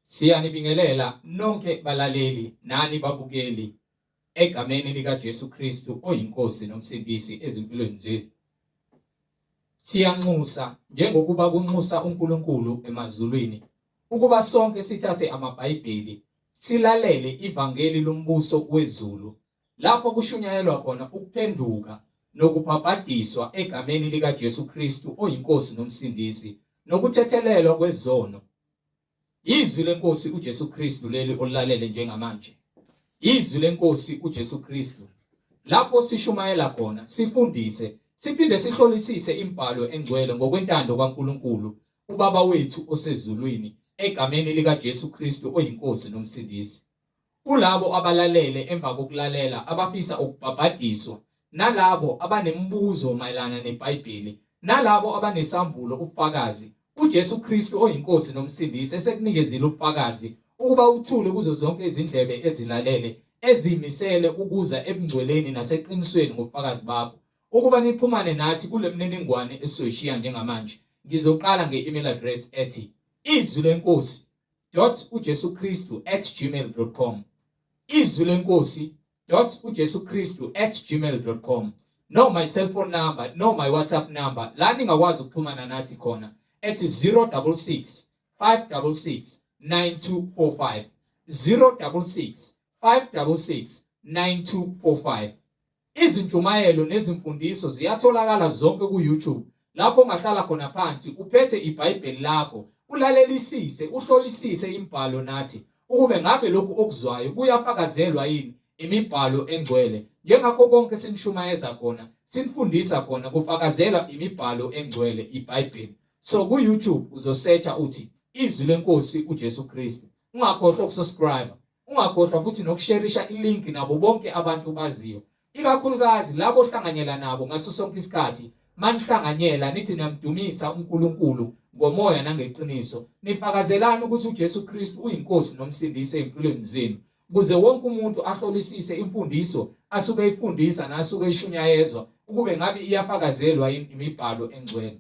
Siyanibingelela nonke balaleli nani babukeli egameni lika Jesu Kristu oyinkosi nomsindisi ezimpilweni zethu. Siyanxusa njengokuba kunxusa uNkulunkulu emazulwini ukuba sonke sithathe amaBhayibheli silalele ivangeli lombuso wezulu lapho kushunyayelwa khona ukuphenduka nokubhabhadiswa egameni lika Jesu Kristu oyinkosi nomsindisi nokuthethelelwa kwezono. Izwi lenkosi uJesu Kristu leli olalele njengamanje. Izwi lenkosi uJesu Kristu lapho sishumayela khona sifundise siphinde sihlolisise imibhalo engcwele ngokwentando kaNkulunkulu uBaba wethu osezulwini egameni lika Jesu Kristu oyinkosi nomsindisi. Kulabo abalalele emva kokulalela abafisa ukubhabhadiswa nalabo abanemibuzo mayelana neBhayibheli nalabo abanesambulo ubufakazi uJesu Kristu oyinkosi nomsindisi esekunikezile ubufakazi ukuba uthule kuzo zonke izindlebe ezilalele ezimisele ukuza ebungcweleni naseqinisweni ngobufakazi bakho ukuba nixhumane nathi kule mniningwane esizoyishiya njengamanje. Ngizoqala nge-email address ethi izwilenkosi.ujesukristu@gmail.com izwilenkosi.ujesukristu@gmail.com no my cell phone number no my WhatsApp number la ningakwazi ukuxhumana nathi khona ethi 066 566 9245 066 566 9245. Izintshumayelo nezimfundiso ziyatholakala zonke ku-YouTube lapho ungahlala khona phansi uphethe iBhayibheli lakho ulalelisise uhlolisise imibhalo nathi ukube ngabe lokhu okuzwayo kuyafakazelwa yini imibhalo engcwele njengakho konke sinishumayeza khona sinifundisa khona kufakazelwa imibhalo engcwele iBhayibheli. So ku-YouTube uzosearcha uthi izwi lenkosi uJesu Kristu. Ungakhohlwa ukusubscribe, ungakhohlwa futhi nokushareisha ilink nabo bonke abantu baziyo, ikakhulukazi labo ohlanganyela nabo ngaso sonke isikhathi. Manihlanganyela nithi namdumisa uNkulunkulu ngomoya nangeqiniso, nifakazelana ukuthi uJesu Kristu uyinkosi nomsindisi empilweni zenu, ukuze wonke umuntu ahlolisise imfundiso asuke eyifundisa nasuke eyishunyayezwa ukube ngabe iyafakazelwa yini imibhalo engcwele.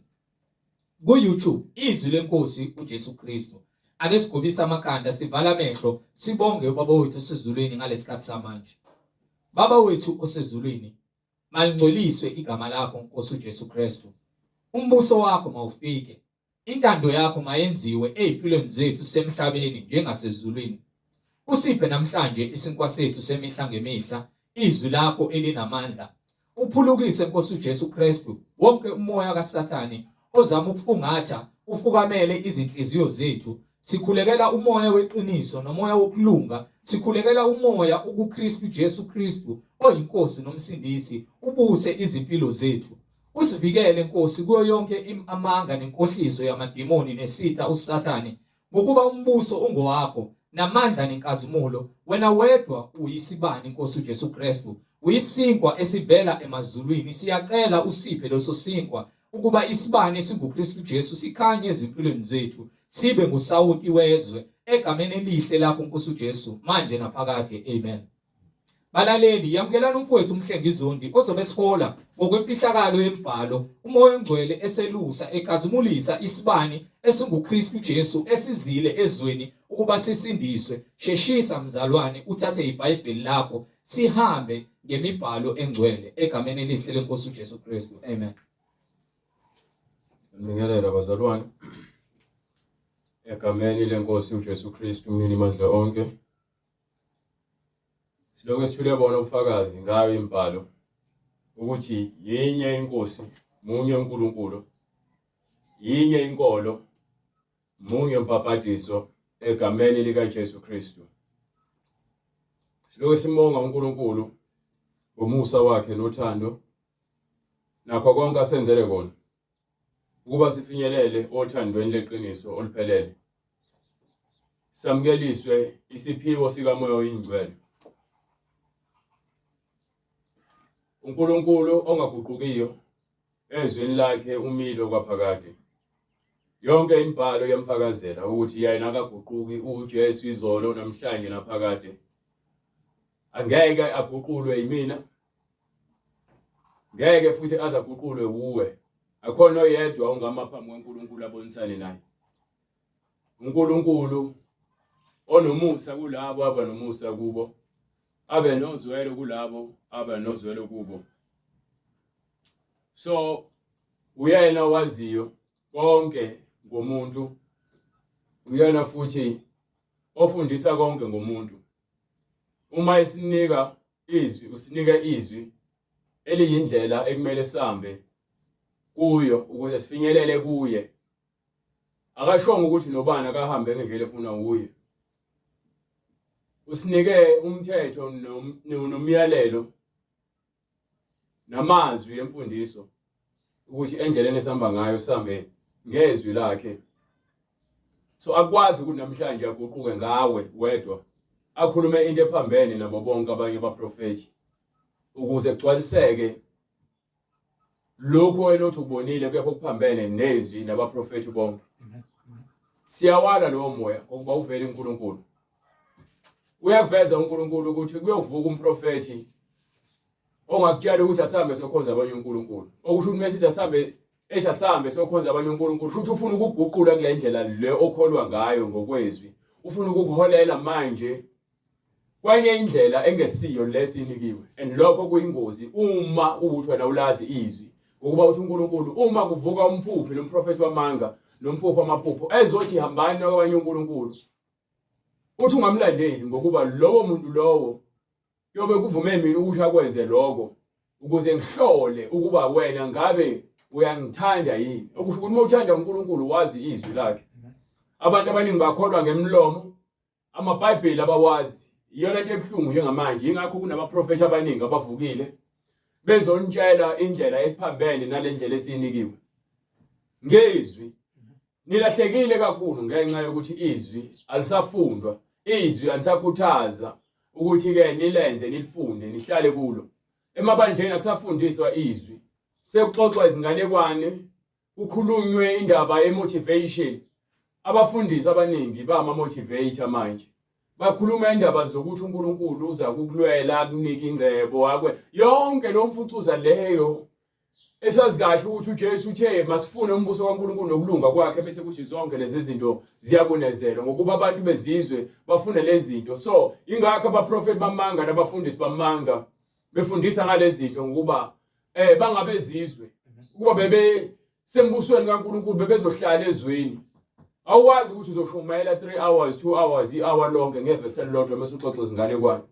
Ku-YouTube izwi lenkosi uJesu Kristu. Ake sigobise amakhanda sivala amehlo sibonge uBaba wethu osezulwini ngalesikhathi samanje. Baba wethu osezulwini, malingcoliswe igama lakho Nkosi uJesu Kristu. Umbuso wakho mawufike, intando yakho mayenziwe ezimpilweni zethu semhlabeni njengasezulwini. Usiphe namhlanje isinkwa sethu semihla ngemihla izwi lakho elinamandla. Uphulukise Nkosi uJesu Kristu wonke umoya kaSathane ozama ukufungatha ufukamele izinhliziyo zethu. Sikhulekela umoya weqiniso nomoya wokulunga, sikhulekela umoya uKristu Jesu Kristu oyinkosi nomsindisi ubuse izimpilo zethu. Usivikele Nkosi kuyo yonke amanga nenkohliso yamadimoni nesitha uSathane, ngokuba umbuso ungowakho namandla nenkazimulo. Wena wedwa uyisibani Nkosi uJesu Kristu, uyisinkwa esivela emazulwini. Siyacela usiphe leso sinkwa ukuba isibani singuKristu Jesu sikhanye ezimpilweni zethu, sibe ngusawuti wezwe egameni elihle lakho Nkosi uJesu manje naphakade. Amen. Balaleli, yamukelana umfowethu uMhlengizondi ozobe sihola ngokwemfihlakalo yemibhalo, umoya ongcwele eselusa ekazimulisa isibani esinguKristu Jesu esizile ezweni ukuba sisindiswe. Sheshisa mzalwane, uthathe iBhayibheli lakho sihambe ngemibhalo engcwele egameni elihle leNkosi uJesu Kristu. Amen. Ngiyalela bazalwane egameni lenkosi uJesu Kristu umnini mandla onke. Silokhu sithule bona ubufakazi ngayo imibhalo ukuthi yinye inkosi, munye uNkulunkulu, yinye inkolo, munye umbhabhadiso egameni lika Jesu Kristu. Silokhu simbonga uNkulunkulu ngomusa wakhe nothando nakho konke asenzele kona ukuba sifinyelele othandweni leqiniso oluphelele, samkeliswe isiphiwo sikamoya oyingcwele. uNkulunkulu ongaguqukiyo ezweni lakhe umilo kwaphakade. Yonke imibhalo yemfakazela ukuthi yena akaguquki, uJesu izolo namhlanje naphakade. Angeke aguqulwe yimina, ngeke futhi azaguqulwe uwe. Akhona oyedwa ongama phambi kaNkulunkulu abonisane naye. uNkulunkulu onomusa kulabo abanomusa kubo, abe nozwelo kulabo abanozwelo kubo. So uyena owaziyo konke ngomuntu, uyena futhi ofundisa konke ngomuntu. Uma esinika izwi, usinika izwi eliyindlela ekumele sihambe kuyo ukuze sifinyelele kuye. Akashongo ukuthi nobani akahambe ngendlela efuna kuye. Usinike umthetho nomyalelo namazwi emfundiso ukuthi endleleni esihamba ngayo sihambe ngezwi lakhe. So akwazi ukuthi namhlanje aguquke ngawe wedwa, akhulume into ephambene nabo bonke abanye abaprofeti ukuze kugcwaliseke lokho wena othi ubonile kepha okuphambene nezwi nabaprofeti bonke. Siyawala lowo moya ngokuba uvela uNkulunkulu. Uyaveza uNkulunkulu ukuthi kuyovuka umprofeti ongakutshela ukuthi asambe sokhonza abanye uNkulunkulu. Okusho ukuthi message asambe sokhonza abanye uNkulunkulu, futhi ufuna ukuguqula kule ndlela le okholwa ngayo ngokwezwi. Ufuna ukukuholela manje kwenye indlela engesiyo lesinikiwe. And lokho kuyingozi uma ukuthi wena ulazi izwi. Ngokuba uthi uNkulunkulu uma kuvuka umphuphi nomprofeti wamanga nomphupho amaphupho ezothi hambani nabanye uNkulunkulu, uthi ungamlandeli ngokuba lowo muntu lowo yobe kuvume mina ukuthi akwenze lokho ukuze ngihlole ukuba wena ngabe uyangithanda yini. Okusho ukuthi uma uthanda uNkulunkulu wazi izwi lakhe. Abantu abaningi bakholwa ngemlomo, amaBhayibheli abawazi. Iyona into ebuhlungu njengamanje, ingakho kunabaprofeti abaningi abavukile bezontshela indlela ephambene nalendlela esinikiwe ngezwi. Nilahlekile kakhulu ngenxa yokuthi izwi alisafundwa, izwi alisakhuthaza ukuthi ke nilenze, nilifunde, nihlale kulo. Emabandleni akusafundiswa izwi, sekuxoxwa izinganekwane, kukhulunywe indaba yemotivation. Abafundisi abaningi bama-motivator manje, bakhuluma indaba zokuthi uNkulunkulu uza kukulwela, akunika ingcebo akwe yonke lo mfucuza leyo. Esazi kahle ukuthi uJesu uthe masifune umbuso kaNkulunkulu nokulunga kwakhe bese kuthi zonke lezi zinto ziyakunezelwa ngokuba abantu bezizwe bafuna lezi zinto. So ingakho abaprofeti bamanga nabafundisi bamanga befundisa ngalezi zinto ngokuba bangabezizwe ukuba bebe sembusweni kaNkulunkulu bebezohlala ezweni. Awuwazi ukuthi uzoshumayela 3 hours 2 hours i-hour lonke ngevesi elilodwa bese uxoxa izinganekwane.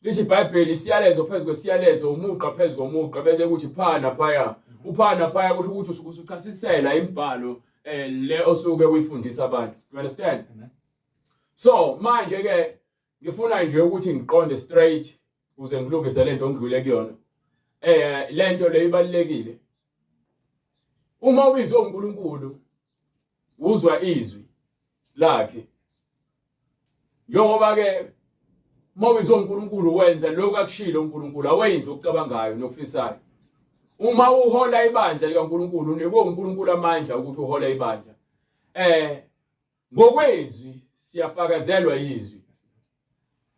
Lithi iBhayibheli isiyalezo phezu kwesiyalezo, umuqa phezu komuqa bese kuthi phana phaya. Uphana phaya kusho ukuthi usuke usuchasisela imibhalo le osuke uyifundisa abantu. You understand? So manje ke ngifuna nje ukuthi ngiqonde straight ukuze ngilungise lento ngidlule kuyona. Lento le ibalekile. Uma ubizwe uNkulunkulu uzwa izwi lakhe. Njengoba ke mawizwe uNkulunkulu wenza lokho akushilo uNkulunkulu, awenzi okucabangayo nokufisayo. Uma uhola ibandla likaNkulunkulu unikwe uNkulunkulu amandla ukuthi uhola ibandla. Ngokwezwi siyafakazelwa izwi.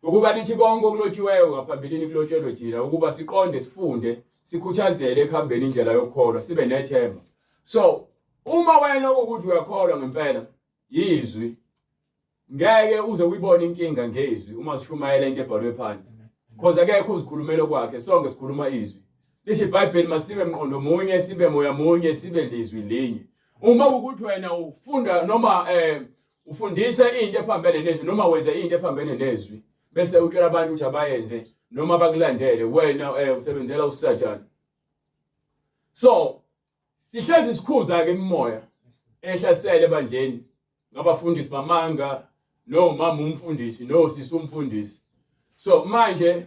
Ukuba lithi konke okulotshiweyo ngaphambilini kulotshelwe thina ukuba siqonde, sifunde, sikhuthazele ekuhambeni indlela yokukholwa, sibe nethemba. So uma wena ukuthi uyakholwa ngempela izwi, ngeke uze uyibone inkinga ngezwi uma sishumayela into ebhalwe phansi. Because akekho uzikhulumela kwakhe, sonke sikhuluma izwi. Lithi iBhayibheli masibe emqondo munye, sibe moya munye, sibe lizwi linye. Uma ukuthi wena ufunda noma ufundise into ephambene nezwi noma wenza into ephambene nezwi bese utshela abantu ukuthi abayenze noma bakulandele, wena usebenzela uSathane. So sihlezi sikhuza ke imimoya ehlasele ebandleni ngabafundisi bamanga no mama umfundisi no sisi umfundisi. So manje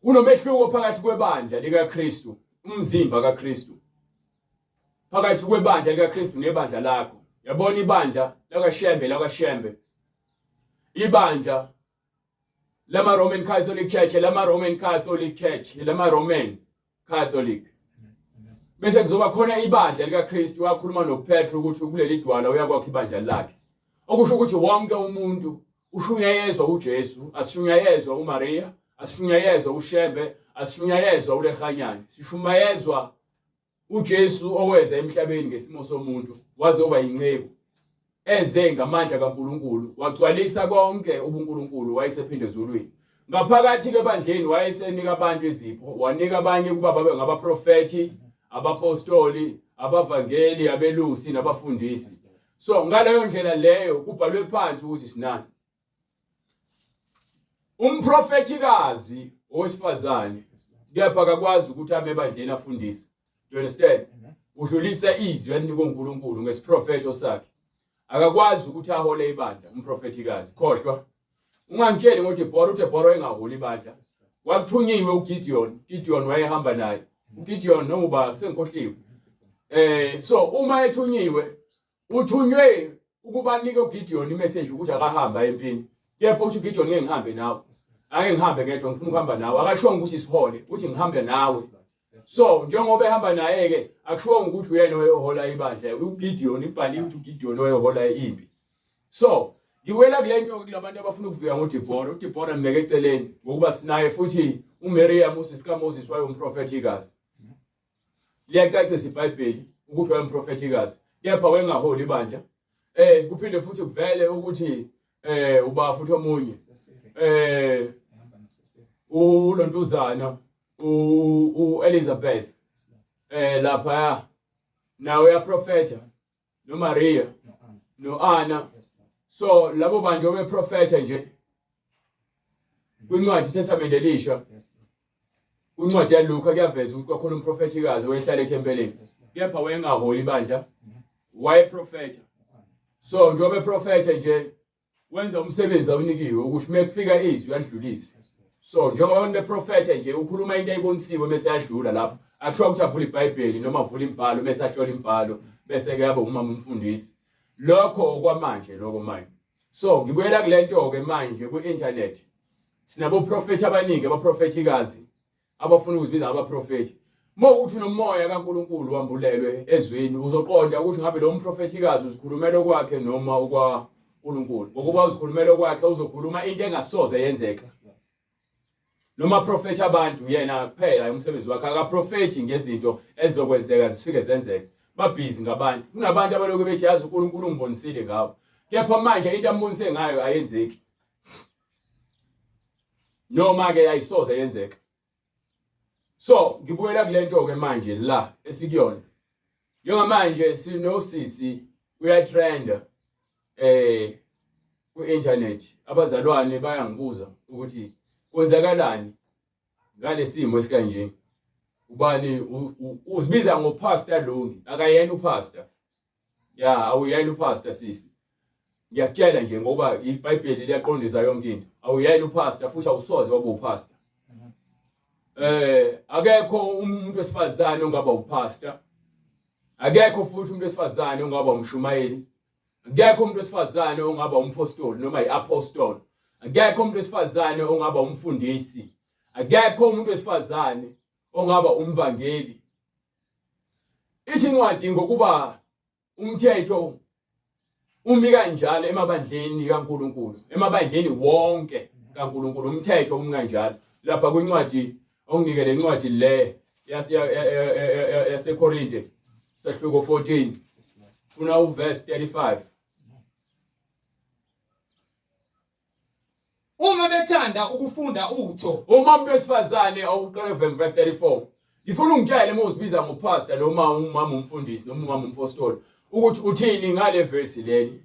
kunomehluko phakathi kwebandla likaKristu, umzimba kaKristu, phakathi kwebandla likaKristu nebandla lakho. Yabona ibandla lakaShembe, ibandla lama-Roman Catholic Church, lama-Roman Catholic Church, lama-Roman Catholic. Bese kuzoba khona ibandla likaKristu. Wakhuluma noPetro ukuthi kuleli dwala uyakwakha ibandla lakhe. Okusho ukuthi wonke umuntu ushunyayezwa uJesu, asishunyayezwa uMaria, asishunyayezwa uShembe, asishunyayezwa uLehanyana. Sishumayezwa uJesu oweza emhlabeni ngesimo somuntu wazoba yinceku. eze ngamandla kaNkuluNkulu wagcwalisa konke ubuNkulunkulu wayesephinde ezulwini. Ngaphakathi kwebandleni wayesenika abantu izipho, wanika abanye kuba babe ngabaprofeti, abapostoli, abavangeli, abelusi nabafundisi. So ngaleyo ndlela leyo kubhalwe phansi ukuthi sinani. Umprofetikazi owesifazane kepha akakwazi ukuthi ame ebandleni afundise. Do you understand? Udlulisa izwi alinikwe uNkulunkulu ngesiprofeto sakhe. Akakwazi ukuthi ahole ibandla umprofetikazi. Khohlwa. Ungangitsheli ngoDeborah, uDeborah wayengaholi ibandla. Wakuthunyiwe uGideon, Gideon wayehamba naye. uGideon noba sengikhohliwe. So uma ethunyiwe, uthunywe ukuba anike uGideon imessage ukuthi akahamba empini. Kepha uthi uGideon ngeke ngihambe nawe. Ake ngihambe ngedwa ngifuna ukuhamba nawe. Akashonga ukuthi sihole, uthi ngihambe nawe. So njengoba ehamba naye ke akushonga ukuthi uyena oyohola ibandla. uGideon ibhaliwe ukuthi uGideon oyohola impi. So ngiwela kulento kulabantu abafuna ukuvika ngoDeborah. uDeborah mbeke eceleni ngokuba sinaye futhi uMiriam usisika Moses wayumprofetikazi. Liyacacisa iBhayibheli ukuthi wayumprofetikazi. Kepha wayengaholi ibandla. Kuphinde futhi kuvele ukuthi uba futhi omunye uLontuzana uElizabeth lapha nawe yaprofeta noMaria noAnna. So labo bantu beprofeta nje kwincwadi seSamende Elisha, kwincwadi yaLuka kuyaveza ukuthi kwakhona umprofetikazi oyehlala ethempelini, kepha wayengaholi ibandla, wayeprofeta. So njengoba eprofeta nje wenza umsebenzi awunikiwe ukuthi mekufika izwi adlulise. So njengoba abantu beprofeta nje ukhuluma into ayibonisiwe bese yadlula lapho, akusho ukuthi avula iBhayibheli noma avula imbhalo bese ahlola imbhalo bese ke yaba umama umfundisi. Lokho kwamanje lokho manje. So ngibuyela kulento ke manje ku-internet. Sinabo profeti abaningi, abaprofetikazi abafuna ukuzibiza abaprofeti. Mokuthi nomoya kaNkuluNkulu wambulelwe ezweni uzoqonda ukuthi ngabe lo mprofetikazi uzikhulumela kwakhe noma ukwaNkuluNkulu. Ngokuba uzikhulumela kwakhe uzokhuluma into engasoze yenzeka. Noma profeti abantu yena kuphela umsebenzi wakhe akaprofeti ngezinto ezizokwenzeka zifike zenzeke. Babhizi ngabantu. Kunabantu abaloku bethi yazi uNkulunkulu ungibonisile ngawo. Kepha manje into ambonise ngayo ayenzeki. Noma ke ayisoze yenzeka. So ngibuyela kulento ke manje la esikuyona. Njengamanje sinosisi uyatrenda ku-internet. Abazalwane bayangibuza ukuthi kwenzakalani ngalesimo esikanje. Ubani uzibiza ngopastor Lungi, akayena upastor. Ya awuyena upastor sisi. Ngiyakutshela nje ngoba iBhayibheli liyaqondisa yonke into. Awuyena upastor futhi awusoze waba upastor. Akekho umuntu wesifazane ongaba upastor. Akekho futhi umuntu wesifazane ongaba umshumayeli. Akekho umuntu wesifazane ongaba umpostoli noma iapostoli. Akekho umuntu wesifazane ongaba umfundisi. Akekho umuntu wesifazane ongaba umvangeli. Ithi incwadi ngokuba umthetho umi kanjalo emabandleni kaNkuluNkulu, emabandleni wonke kaNkuluNkulu umthetho umi kanjalo. Lapha kwincwadi onginikele incwadi le yaseKorinte sahluko 14 funa uverse 35. Uma bethanda ukufunda utho, Uma umuntu wesifazane awuqala verse 34. Ngifuna ungitshele uma uzibiza ngopastor noma umama umfundisi noma umama umpostoli ukuthi uthini ngale verse leli.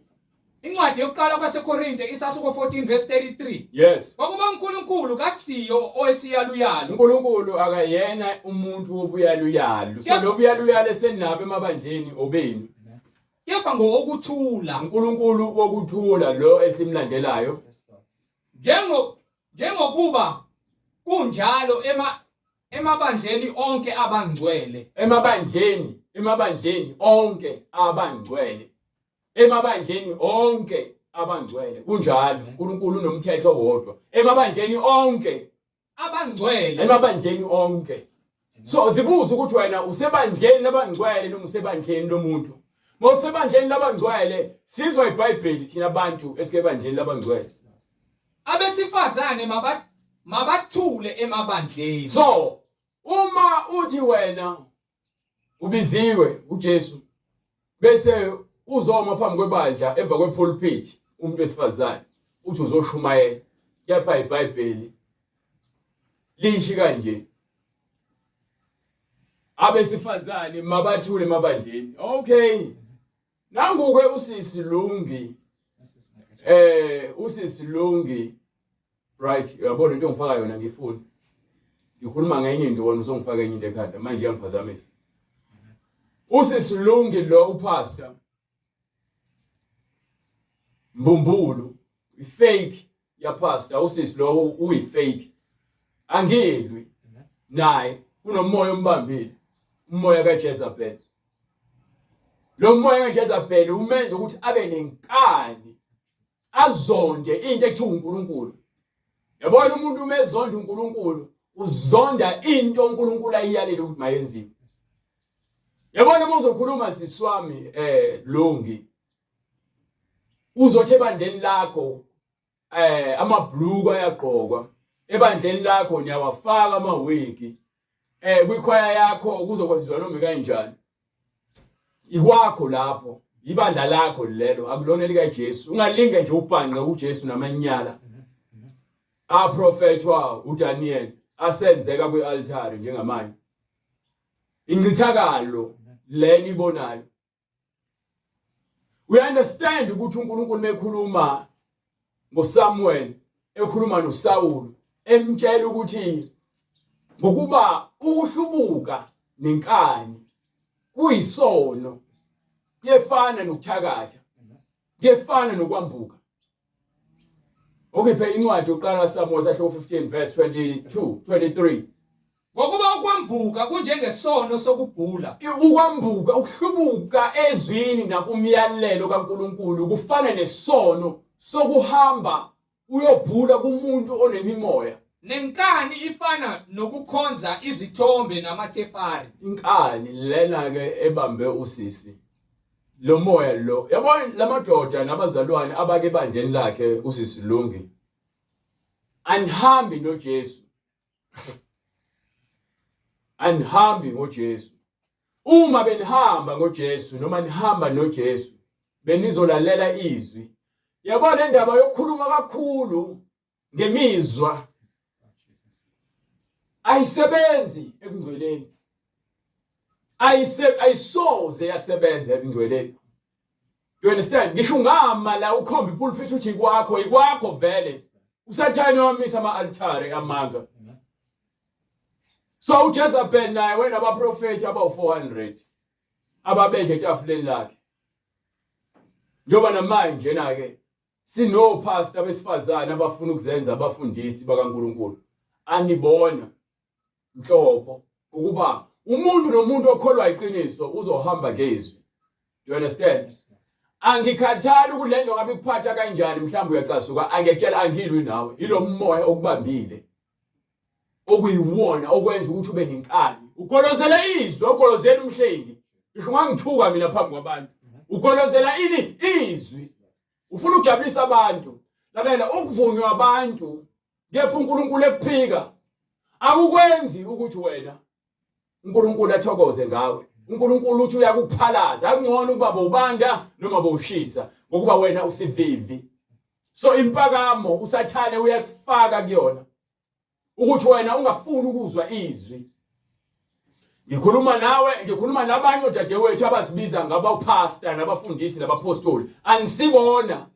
incwadi yokuqala kwaseKorinte isahluko 14 verse 33. Yes. Kwakuba uNkulunkulu kasiyo owesiyaluyalu. uNkulunkulu akayena umuntu wobuyaluyalu. So lo buyaluyalu esenabo emabandleni obeni. Kepha ngowokuthula. uNkulunkulu wokuthula lo esimlandelayo. Njengokuba kunjalo emabandleni onke abangcwele. Emabandleni onke abangcwele. Emabandleni onke abangcwele. Kunjalo uNkulunkulu unomthetho wodwa. Emabandleni onke abangcwele. Emabandleni onke. So zibuza ukuthi wena usebandleni labangcwele noma usebandleni lomuntu. Mawusebandleni labangcwele sizwa iBhayibheli thina abantu esikebandleni labangcwele. Abesifazane mabathule emabandleni. So uma uthi wena ubiziwe uJesu bese uzoma phambi kwebandla emva kwepulpit umuntu wesifazane uthi uzoshumayela kepha iBhayibheli lishi kanje abesifazane mabathule emabandleni. Okay, nanguke usisi Lungi usisi Lungi, right, uyabona into engifaka yona ngifuna ngikhuluma ngenye into wona uzongifaka enye into ekhanda manje iyangiphazamisa. Usisi Lungi lo upastor Mbumbulu ifake ya pastor, usisi lo uyifake angilwi naye, kunomoya ombambile, umoya kaJezebel. Lo moya kaJezebel umenza ukuthi abe nenkani, azonde into ekuthiwa uNkulunkulu. Yabona umuntu uma ezonda uNkulunkulu uzonda into uNkulunkulu ayiyalele ukuthi mayenziwe. Yabona uma uzokhuluma siswami Lungi uzothi ebandleni lakho amabhluku ayagqokwa, ebandleni lakho niyawafaka amawigi, kwikhwaya yakho kuzokwenziwa noma kanjani. Ikwakho lapho, ibandla lakho lelo, akulona lika Jesu. Ungalinge nje ubhanqe uJesu namanyala aprofethwa uDaniel asenzeka kwialtari njengamanje. Incithakalo leni ibonayo. We understand ukuthi uNkulunkulu mekhuluma ngoSamuel, ekhuluma noSaul, emtshela ukuthi ngokuba ukuhlubuka nenkani kuyisono, kuyefana nokuthakatha, kuyefana nokwambuka. Okuphe incwadi yokuqala kaSamuel sahluko 15 verse 22-23. Ngokuba ukwambuka kunjengesono sokubhula. Ukwambuka, ukuhlubuka ezwini nakumyalelo kaNkulunkulu kufana nesono sokuhamba uyobhula kumuntu onemimoya. Nenkani ifana nokukhonza izithombe namathefari. Inkani lena ke ebambe usisi. Lo moya lo, yabona lamadoda nabazalwane abake bandleni lakhe usisi Lungi. Anihambi noJesu. Anihambi ngoJesu. Uma benihamba ngoJesu noma nihamba noJesu, benizolalela izwi. Yabona indaba yokukhuluma kakhulu ngemizwa ayisebenzi ekungcweleni. Ayisoze yasebenza ekungcweleni. You understand? Ngisho ungama la ukhomba ipulpit uthi ikwakho vele. Usathane wamisa ama-altare amanga. So uJezebel naye wena abaprofeti abawu-400 ababedla etafuleni lakhe. Njoba namanje na-ke sinopastor besifazane abafuna ukuzenza abafundisi bakaNkulunkulu. Anibona nhlobo ukuba umuntu nomuntu okholwa iqiniso uzohamba ngezwi. You understand? Angikhathali ukuthi lento ngabe ikuphatha kanjani, mhlawumbe uyacasuka, angekela angilwi nawe. Ilo moya okubambile, okuyiwona okwenza ukuthi ube nenkani. Ukolozela izwi, ukolozela umhlengi. Ngisho ngangithuka mina phambi kwabantu. Ukolozela ini? Izwi. Ufuna ukujabulisa abantu. Lalela, ukuvunywa abantu kepha uNkulunkulu ekuphika akukwenzi ukuthi wena uNkulunkulu athokoze ngawe. uNkulunkulu uthi uyakuphalaza, akungcono ukuba bowubanda noma bowushisa ngokuba wena usivivi. So impakamo usathane uyakufaka kuyona ukuthi wena ungafuni ukuzwa izwi. Ngikhuluma nawe, ngikhuluma nabanye odadewethu abazibiza ngabapastor nabafundisi nabapostoli. Anisibona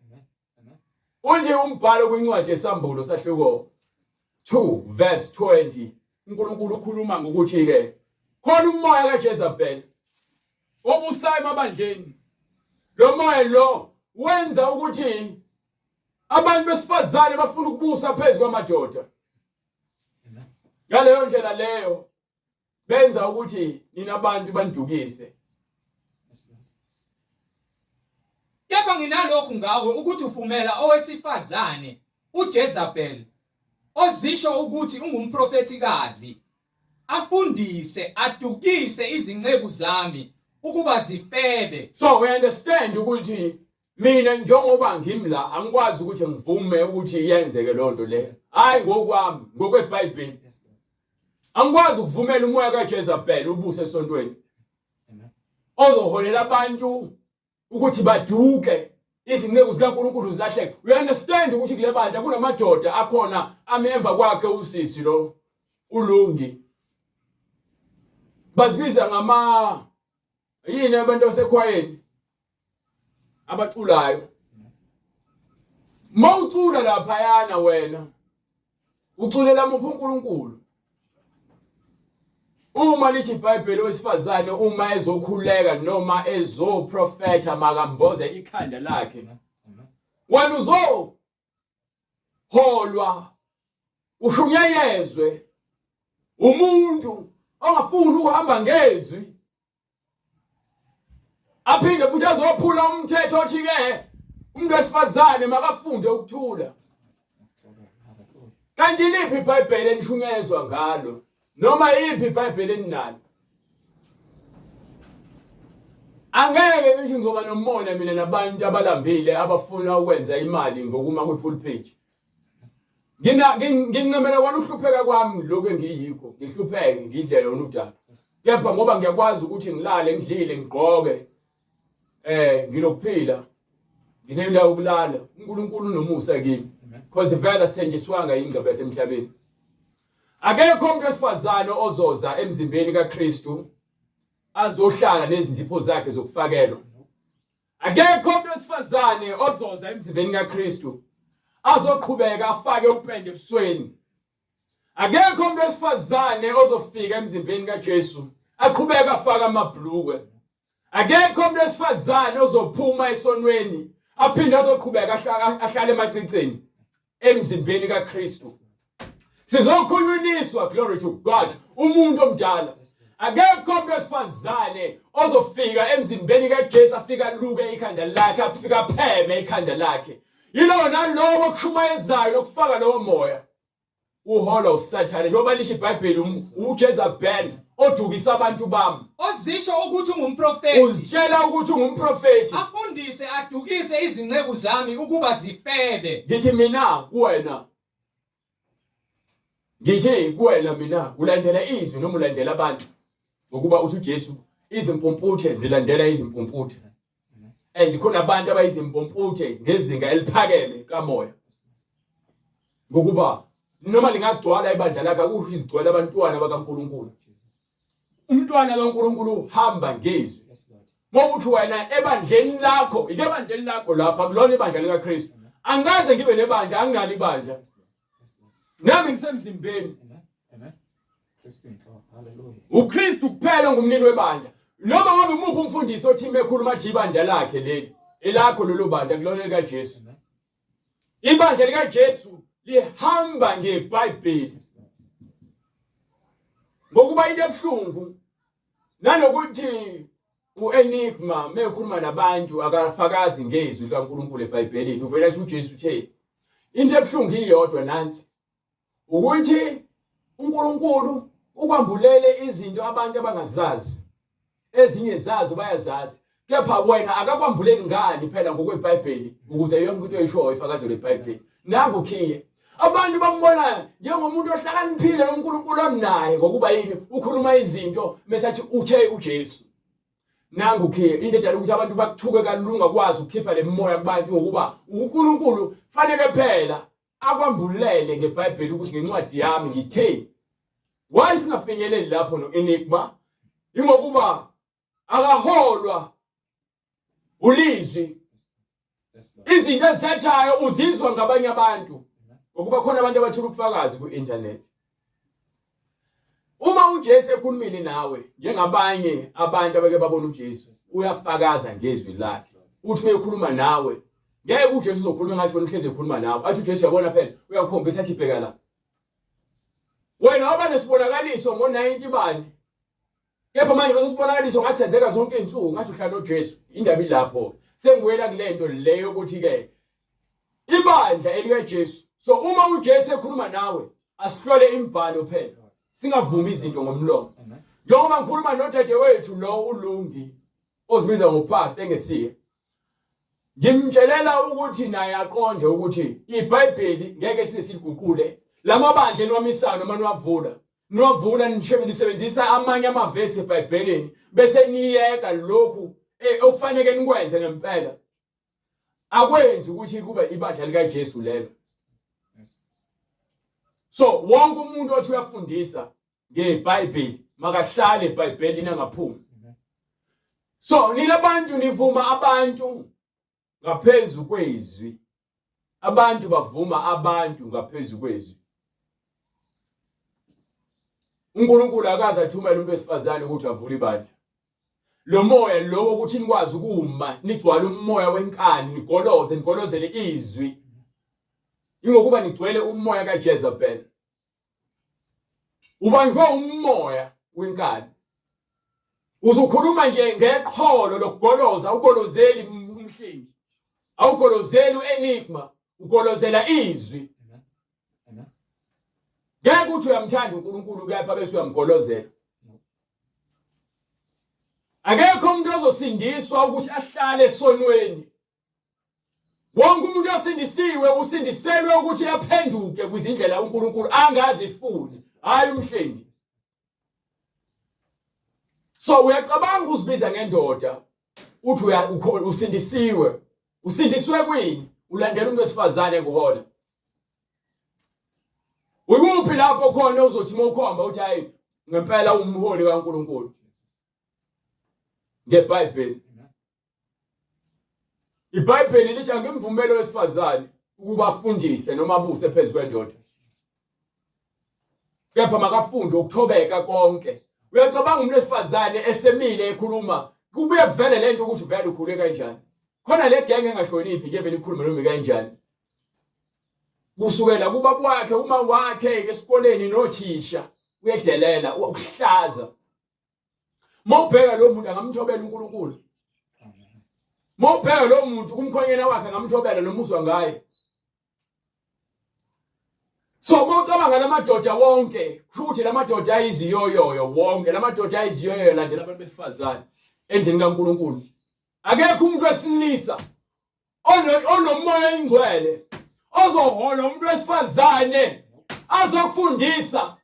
unje umbhalo kwincwadi yesambulo sahluko 2 verse 20. uNkulunkulu ukhuluma ngokuthi ke khona umoya kaJezebel obusayo emabandleni. Lo moya lo wenza ukuthi abantu besifazane bafuna ukubusa phezulu kwamadoda. Ngaleyo ndlela leyo benza ukuthi nina abantu bandukise. Kepha nginalokhu ngawe ukuthi uvumela owesifazane uJezebel ozisho ukuthi ungumprofetikazi afundise adukise izinceku zami ukuba zifebe. So we understand ukuthi mina njengoba ngimla angikwazi ukuthi ngivume ukuthi yenzeke lonto le. Hayi ngokwami, ngokweBhayibheli. Angikwazi ukuvumela umoya kaJezebel ubuse esontweni. Ozoholela abantu ukuthi baduke izinceku zikaNkulunkulu zilahleke. We understand ukuthi kule bandla kunamadoda akhona amemva kwakhe usisi lo uLungi. Basibiza yini abantu basekhwayeni abaculayo. Mawucula lapha yana wena uculela muphi uNkulunkulu? Uma lithi iBhayibheli wesifazane uma ezokhuleka noma ezoprofetha makamboze ikhanda lakhe, wena uzoholwa ushunyayezwe umuntu ongafuni ukuhamba ngezwi, aphinde futhi azophula umthetho othi ke umuntu wesifazane makafunde ukuthula. Kanti liphi iBhayibheli enishunyezwa ngalo? Noma yiphi iBhayibheli eninalo? Angeke ngithi ngizoba nomona mina nabantu abalambile abafuna ukwenza imali ngokuma kwi-pulpit. Ngincemela kwani uhlupheka kwami lokho engiyikho, ngihlupheke ngidlele wona udaba. Kepha ngoba ngiyakwazi ukuthi ngilale, ngidlile, ngigqoke, ngilokuphila, nginendawo yokulala, uNkulunkulu unomusa kimi. Because vele sithenjiswanga ingcebo yasemhlabeni. Akekho umuntu wesifazane ozoza emzimbeni kaKristu azohlala nezinzipho zakhe zokufakelwa. Akekho umuntu wesifazane ozoza emzimbeni kaKristu azoqhubeka afake upende ebusweni. Akekho umuntu wesifazane ozofika emzimbeni kaJesu aqhubeka afaka amabhlukwe. Akekho umuntu wesifazane ozophuma esonweni aphinde azoqhubeka ahlale emaciceni emzimbeni kaKristu. Sizokhulunyiswa, glory to God, umuntu omdala. Akekho umuntu wesifazane ozofika emzimbeni kaJesu afika luke ikhanda lakhe, afika pheme ikhanda lakhe. Yilo nalowo okushumayezayo lokufaka lowo moya uholwa usathane. Njengoba lisho iBhayibheli uJezebeli odukisa abantu bami. Ozisho ukuthi ungumprofeti. Uzitshela ukuthi ungumprofeti. Afundise adukise izinceku zami ukuba zifebe. Ngithi mina kuwena. Ngithi kuwena mina ulandela izwi noma ulandela abantu. Ngokuba uthi uJesu izimpumputhe zilandela izimpumputhe. And khona abantu abayizimpumputhe ngezinga eliphakeme kamoya. Ngokuba noma lingagcwala ibandla lakhe akuthi ligcwele abantwana bakaNkulunkulu. Umntwana kaNkulunkulu hamba ngezwi. Ngokuthi wena ebandleni lakho, ikebandleni lakho lapha kulona ibandla likaKristu. Angaze ngibe nebandla, anginalo ibandla. Nami ngisemzimbeni. uKristu kuphela ngumnini webandla. Noma ngabe umuphi umfundisi othi mekhuluma athi ibandla lakhe leli, elakho lelo bandla kulona likaJesu. Ibandla likaJesu lihamba ngeBhayibheli. Ngokuba into ebuhlungu nanokuthi uEnigma mekhuluma nabantu akafakazi ngezwi likaNkulunkulu eBhayibhelini. Uvela ukuthi uJesu uthe into ebuhlungu iyodwa nansi ukuthi uNkulunkulu ukwambulele izinto abantu abangazazi. Ezinye zazo bayazazi. Kepha wena akakwambuleli ngani phela ngokweBhayibheli ukuze yonke into oyishoyo ifakazelwe eBhayibhelini. Nangu khiye abantu bambona njengomuntu ohlakaniphile noNkulunkulu onaye ngokuba yini ukhuluma izinto mesathi uthe uJesu. Nangu khiye into edala ukuthi abantu bakuthuke kalunga kwazi ukukhipha lemoya kubantu ngokuba uNkulunkulu fanele phela akwambulele ngeBhayibheli ukuthi ngencwadi yami ngithe. Why singafinyeleli lapho noEnigma? Ingokuba akaholwa ulizwi. Izinto ezithathayo uzizwa ngabanye abantu. Ngokuba khona abantu abathula ubufakazi ku-internet. Uma uJesu ekhulumile nawe njengabanye abantu abake babona uJesu, uyafakaza ngezwi lakhe. Uthi mekhuluma nawe, ngeke uJesu uzokhuluma ngathi wena uhleze ekhuluma nawe. Athi uJesu yabona phela uyakhombisa athi bheka la. Wena waba nesibonakaliso ngo-90 bani. Kepha manje bese sibonakaliso ngathi senzeka zonke izinsuku ngathi uhlala noJesu. Indaba ilapho. Sengibuyela kulento leyo ukuthi ke ibandla elikaJesu. So uma uJesu ekhuluma nawe asihlole imbhalo phela. Singavumi izinto ngomlomo. Njengoba ngikhuluma nodadewethu lo uLungi ozibiza ngopastor engesiye. Ngimtshelela ukuthi naye aqonde ukuthi iBhayibheli ngeke sisiliguqule. Lamabandla enwamisayo noma niwavula nisebenzisa amanye amavesi eBhayibhelini bese niyeka lokhu okufanele nikwenze ngempela akwenzi ukuthi kube ibandla likaJesu lelo. So wonke umuntu othi uyafundisa ngeBhayibheli makahlale eBhayibhelini angaphumi. So nilabantu nivuma abantu ngaphezulu kwezwi. Abantu bavuma abantu ngaphezulu kwezwi. uNkulunkulu akaze athumele umuntu wesifazane ukuthi avule ibandla. Lo moya lo ukuthi nikwazi ukuma nigcwala umoya wenkani nigolozele izwi. Ingokuba nigcwele umoya kaJezebel. Ubanjwe umoya wenkani. Uzukhuluma nje ngeqholo lokugoloza ugolozeli umhlengi. Awugolozeli uenigma ugolozela izwi. Ngeke uthi uyamthanda uNkulunkulu kepha bese uyamgolozela. Akekho umuntu ozosindiswa ukuthi ahlale esonweni. Wonke umuntu osindisiwe usindiselwe ukuthi aphenduke kwizindlela uNkulunkulu angazifuni, hayi umhlengi. So uyacabanga uzibiza ngendoda uthi usindisiwe. Usindiswe kwini? Ulandela umuntu wesifazane kuhola. Ukuphi lapho khona uzothi mawukhomba uthi hayi ngempela umholi kaNkulunkulu. NgeBhayibheli. iBhayibheli lithi angimvumeli wesifazane ukuba afundise noma abuse phezulu kwendoda. Kepha makafunde ukuthobeka konke. Uyacabanga umuntu wesifazane esemile ekhuluma kubuye kuvele lento ukuthi vele ukhule kanjani. Khona le genge engahloniphi ke vele ikhuluma noma kanjani. Kusukela kuba kwakhe uma wakhe esikoleni nothisha uyedelela ukuhlaza. Mawubheka lo muntu angamthobela uNkulunkulu. Mawubheka lo muntu kumkhonyena wakhe angamthobela nomuzwa ngaye. So mawucabanga lamadoda wonke, futhi lamadoda ayiziyoyoyo wonke, lamadoda ayiziyoyoyo landela abantu besifazane endlini kaNkulunkulu. Akekho umuntu wesilisa onomoya ingcwele ozohola umuntu wesifazane azokufundisa.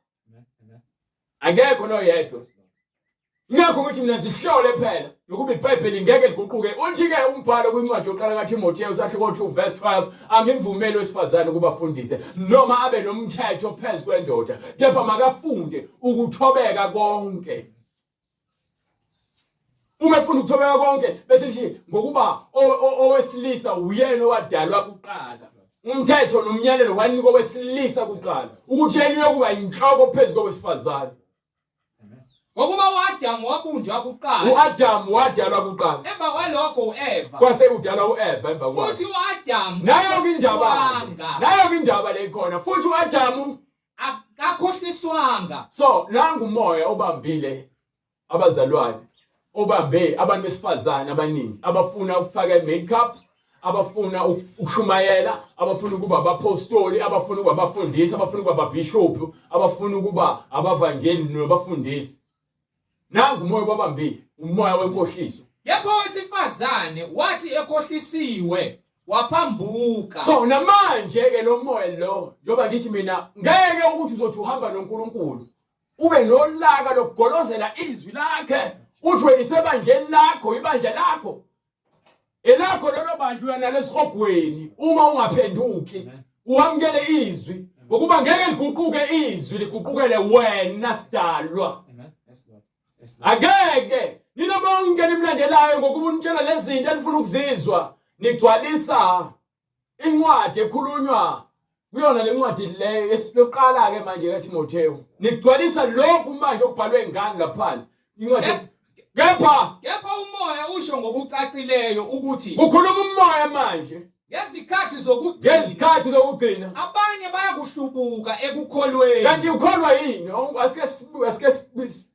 Akekho noyedwa. Ngakho ukuthi mina sihlole phela ukuba iBhayibheli ngeke liguquke. Uthi ke umbhalo kwincwadi yokuqala kaTimotheyu usahluko 2 verse 12 angimvumeli wesifazane ukuba afundise noma abe nomthetho phezulu kwendoda, kepha makafunde ukuthobeka konke. Uma ufuna ukuthobeka konke bese lithi ngokuba owesilisa uyena owadalwa kuqala. Umthetho nomyalelo wanika owesilisa kuqala ukuthi yena uyokuba inhloko phezulu kwesifazane. Ngokuba uAdamu wabunjwa kuqala. uAdamu wadalwa kuqala. Emva kwalokho uEva. Kwase udalwa uEva emva kwakhe. Futhi uAdamu nayo indaba lekhona. Futhi uAdamu akakhohliswanga. So nangu umoya obambile abazalwane. Obambe abantu besifazane abaningi abafuna ukufaka imakeup, abafuna ukushumayela, abafuna ukuba abapostoli, abafuna ukuba abafundisi, abafuna ukuba ababishop, abafuna ukuba abavangeli nabafundisi. Nangu umoya obambile, umoya wenkohliso. Yebo wesifazane wathi ekhohlisiwe waphambuka. So namanje ke lo moya lo, njoba ngithi mina ngeke ukuthi uzothi uhamba noNkulunkulu ube nolaka lokugolozela izwi lakhe. Uthi wena isebandleni lakho, ibandla lakho. Elakho lelo bandla uyanalo esihogweni uma ungaphenduki uhamukele izwi ngokuba ngeke liguquke izwi liguqukele wena sidalwa. Akeke nina bonke nimlandelayo ngokuba unitshela lezi zinto enifuna ukuzizwa nigcwalisa incwadi ekhulunywa kuyona le ncwadi le esiqala ke manje kaTimotheyu. Nigcwalisa lokhu manje okubhalwe ngani laphansi incwadi. Kepha umoya usho ngokucacileyo ukuthi kukhuluma umoya manje ngezikhathi zokugcina abanye bayakuhlubuka ekukholweni. Kanti ukholwa yini? Asike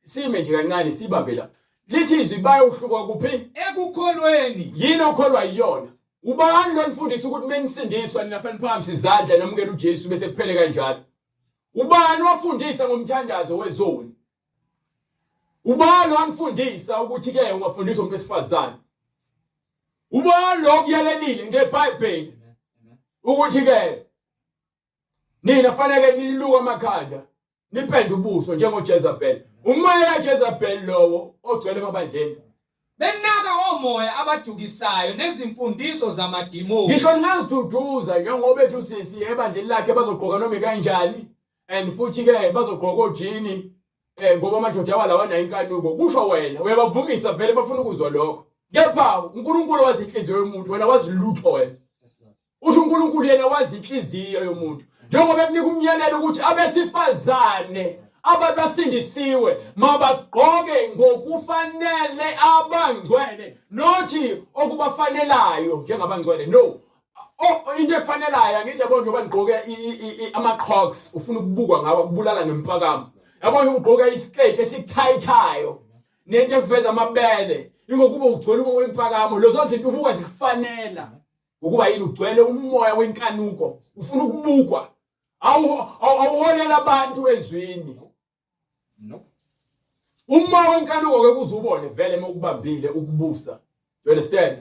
sime nje kancane sibambe la. Lithi izwi bayahlubuka kuphi? Ekukholweni. Yini okholwa iyona? Ubani lo mfundisi ukuthi menisindiswa nina fanele phambi izandla namukela uJesu bese kuphele kanjalo? Ubani wafundisa ngomthandazo wezoni? Ubani wamfundisa ukuthi ke ungafundisa umuntu wesifazane? Ubani lo kuyalelile ngeBhayibheli ukuthi ke nina fanele niluka amakhanda nipende ubuso njengoJezebel. Umoya kaJezebel lowo ogcwele emabandleni. benaka omoya abadukisayo nezimfundiso zamadimoni. Ngisho ningaziduduza njengoba ethu sisi ebandleni lakhe bazogqoka noma kanjani and futhi ke bazogqoka ojini ngoba amadoda awalawana inkanuko kusho wena uyabavumisa vele bafuna ukuzwa lokho. Kepha uNkulunkulu wazi inhliziyo yomuntu, wena wazi lutho wena. Uthi uNkulunkulu yena wazi inhliziyo yomuntu. Njengoba ekunika umyalelo ukuthi abesifazane ababasindisiwe mabagqoke ngokufanele abangcwele, nothi okubafanelayo njengabangcwele. No, into efanelayo angithi yabo njengoba nigqoke ama-Crocs ufuna ukubukwa ngawo kubulala ngempakamo. Yabo nje ugqoka isiketi esikuthayithayo nento eveza amabele ingokuba ugcwele umoya wempakamo. Lezo zinto ubuka zikufanela ukuba yini ugcwele umoya wenkanuko, ufuna ukubukwa. Awuholela abantu ezwini. No. Umoya wenkanuko ke kuzubone vele mokubambile ukubusa. You understand?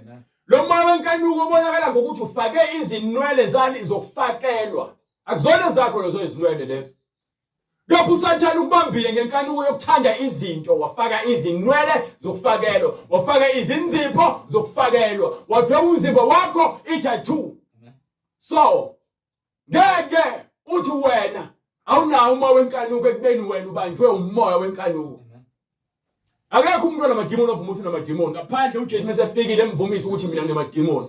Lo moya wenkanuko ubonakala ngokuthi ufake izinwele zani zokufakelwa. Akuzona zakho lezo izinwele lezo. Lapho usathana ukubambile ngenkanuko yokuthanda izinto, wafaka izinwele zokufakelwa, wafaka izinzipho zokufakelwa, wadweba umzimba wakho i-tattoo. So ngeke uthi wena awunawo umoya wenkanuko ekubeni wena ubanjwe umoya wenkanuko. Akekho umuntu onamadimoni ovuma ukuthi unamadimoni ngaphandle uJesu mesefikile emvumisa ukuthi mina nginemadimoni.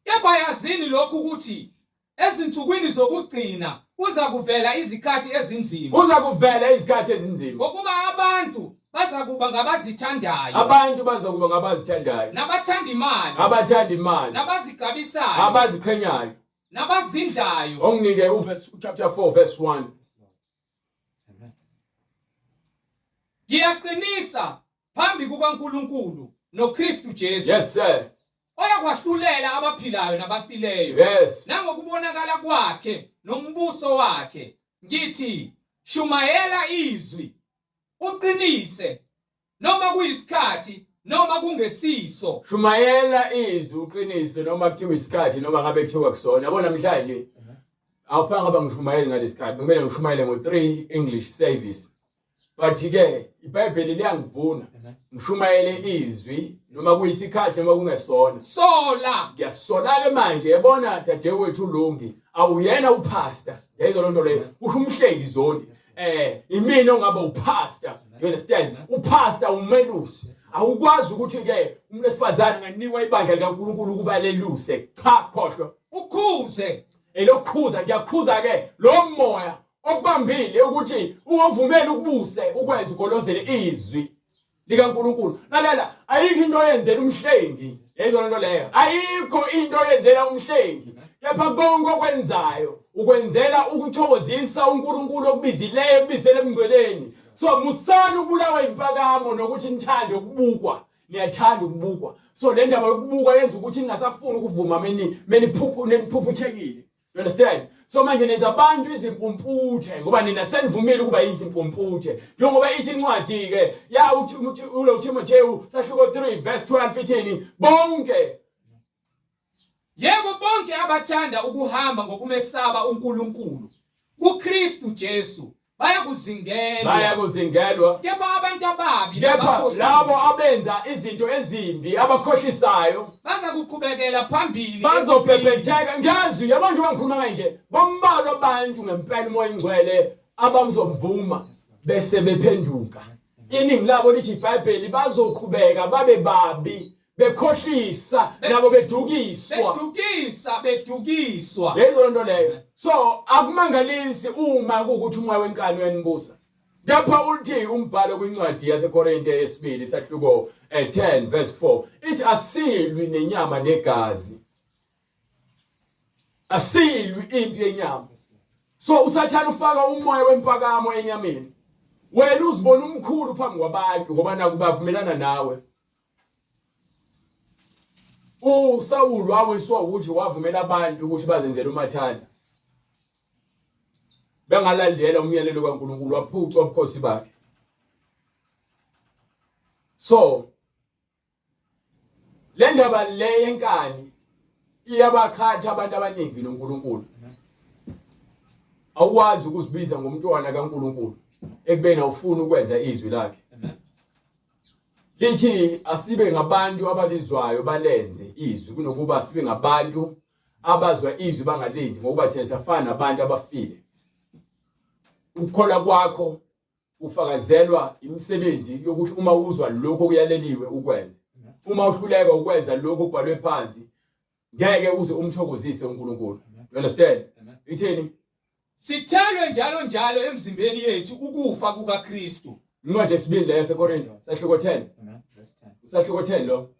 Kepha yazini lokhu ukuthi ezinsukwini zokugcina kuza kuvela izikhathi ezinzima. Kuza kuvela izikhathi ezinzima. Ngokuba abantu bazakuba ngabazithandayo. Abantu bazakuba ngabazithandayo. Nabathanda imali. Abathanda imali. Nabazigabisayo. Abaziqhenyayo. Nabazindlayo. Onginike chapter 4 verse 1. Ngiyaqinisa phambi kukaNkulunkulu noKristu Jesu. Yes sir. Oyakwahlulela abaphilayo nabafileyo. Yes. Nangokubonakala kwakhe nombuso wakhe. Ngithi shumayela izwi. Uqinise noma kuyisikhathi noma kungesiso. Shumayela izwi uqinise noma kuthiwa isikhathi noma ngabe kuthiwa kusona. Yabona namhlanje awufanga ngaba ngishumayele ngalesikhathi, kumele ngishumayele ngo3 English service. But ke iBhayibheli liyangivuna ngishumayele izwi noma kuyisikhathi noma kungesona. Sola. Ngiyasola ke manje yabona dadewethu uLungi awuyena upastor. Yayizo lonto leyo. Kusho umhlengi zoni. Imini ongaba upastor. You understand? Upastor umelusi. Awukwazi ukuthi ke umuntu esifazane nganikwa ibandla likaNkulunkulu ukuba leluse. Cha khohlwa. Ukhuze. Elokhuza ngiyakhuza ke lo moya okubambile ukuthi ungavumeli ukubuse ukwenza ugolozele izwi likaNkulunkulu. Lalela, ayikho into oyenzela umhlengi. Yayizo lonto leyo. Ayikho into oyenzela umhlengi. Kepha konke okwenzayo ukwenzela ukuthokozisa uNkulunkulu okubizileyo ekubizele emngcweleni. So musana ubulawa impakamo nokuthi nithande ukubukwa. Niyathanda ukubukwa. So le ndaba yokubukwa yenza ukuthi ningasafuni ukuvuma meniphuphethekile. You understand? So manje nenza abantu izimpumputhe ngoba nina senivumile ukuba izimpumputhe. Njengoba ithi incwadi ke ya uTimotheo sahluko 3 verse 12 ithini bonke. Yebo bonke abathanda ukuhamba ngokumesaba uNkulunkulu kuKristu Jesu bayakuzingelwa. Kepha abantu ababi labo abenza izinto ezimbi abakhohlisayo bazakuqhubekela phambili bazophepheteka. Ngiyazi yabanje bangikhuluma kanje bombalwa abantu ngempela umoya ingcwele abamzomvuma bese bephenduka. Iningi labo lithi iBhayibheli bazoqhubeka babe babi bekhohlisa nabo bedukiswa. Lezo lonto leyo. So akumangalisi uma kuukuthi umoya wenkani uyanibusa. Lapha uthi umbhalo kwincwadi yaseKorinte yesibili sahluko 10 verse 4 ithi asilwi nenyama negazi. Asilwi impi yenyama. So usathana ufaka umoya wempakamo enyameni. Wena uzibona umkhulu phambi kwabantu ngoba naku bavumelana nawe. uSawulu wawiswa ukuthi wavumela abantu ukuthi bazenzele umathanda. Bengalandela umyalelo kaNkulunkulu waphuca ubukhosi bakhe. So le ndaba le yenkani iyabakhatha abantu abaningi noNkulunkulu. Awukwazi ukuzibiza ngomntwana kaNkulunkulu ekubeni awufuni ukwenza izwi lakhe. lithi asibe ngabantu abalizwayo balenze izwi kunokuba sibe ngabantu abazwa izwi bangalenzi ngoba thina safana nabantu abafile. Ukukholwa kwakho ufakazelwa imisebenzi yokuthi uma uzwa lokho kuyaleliwe ukwenza. Uma uhluleka ukwenza lokho kubhalwe phansi ngeke uze umthokozise uNkulunkulu. You understand? Ithini? Sithelwe njalo emzimbeni yethu ukufa kukaKristu. Incwadi yesibili leyo seKorinte sahluko 10. Usahluko 10 lo.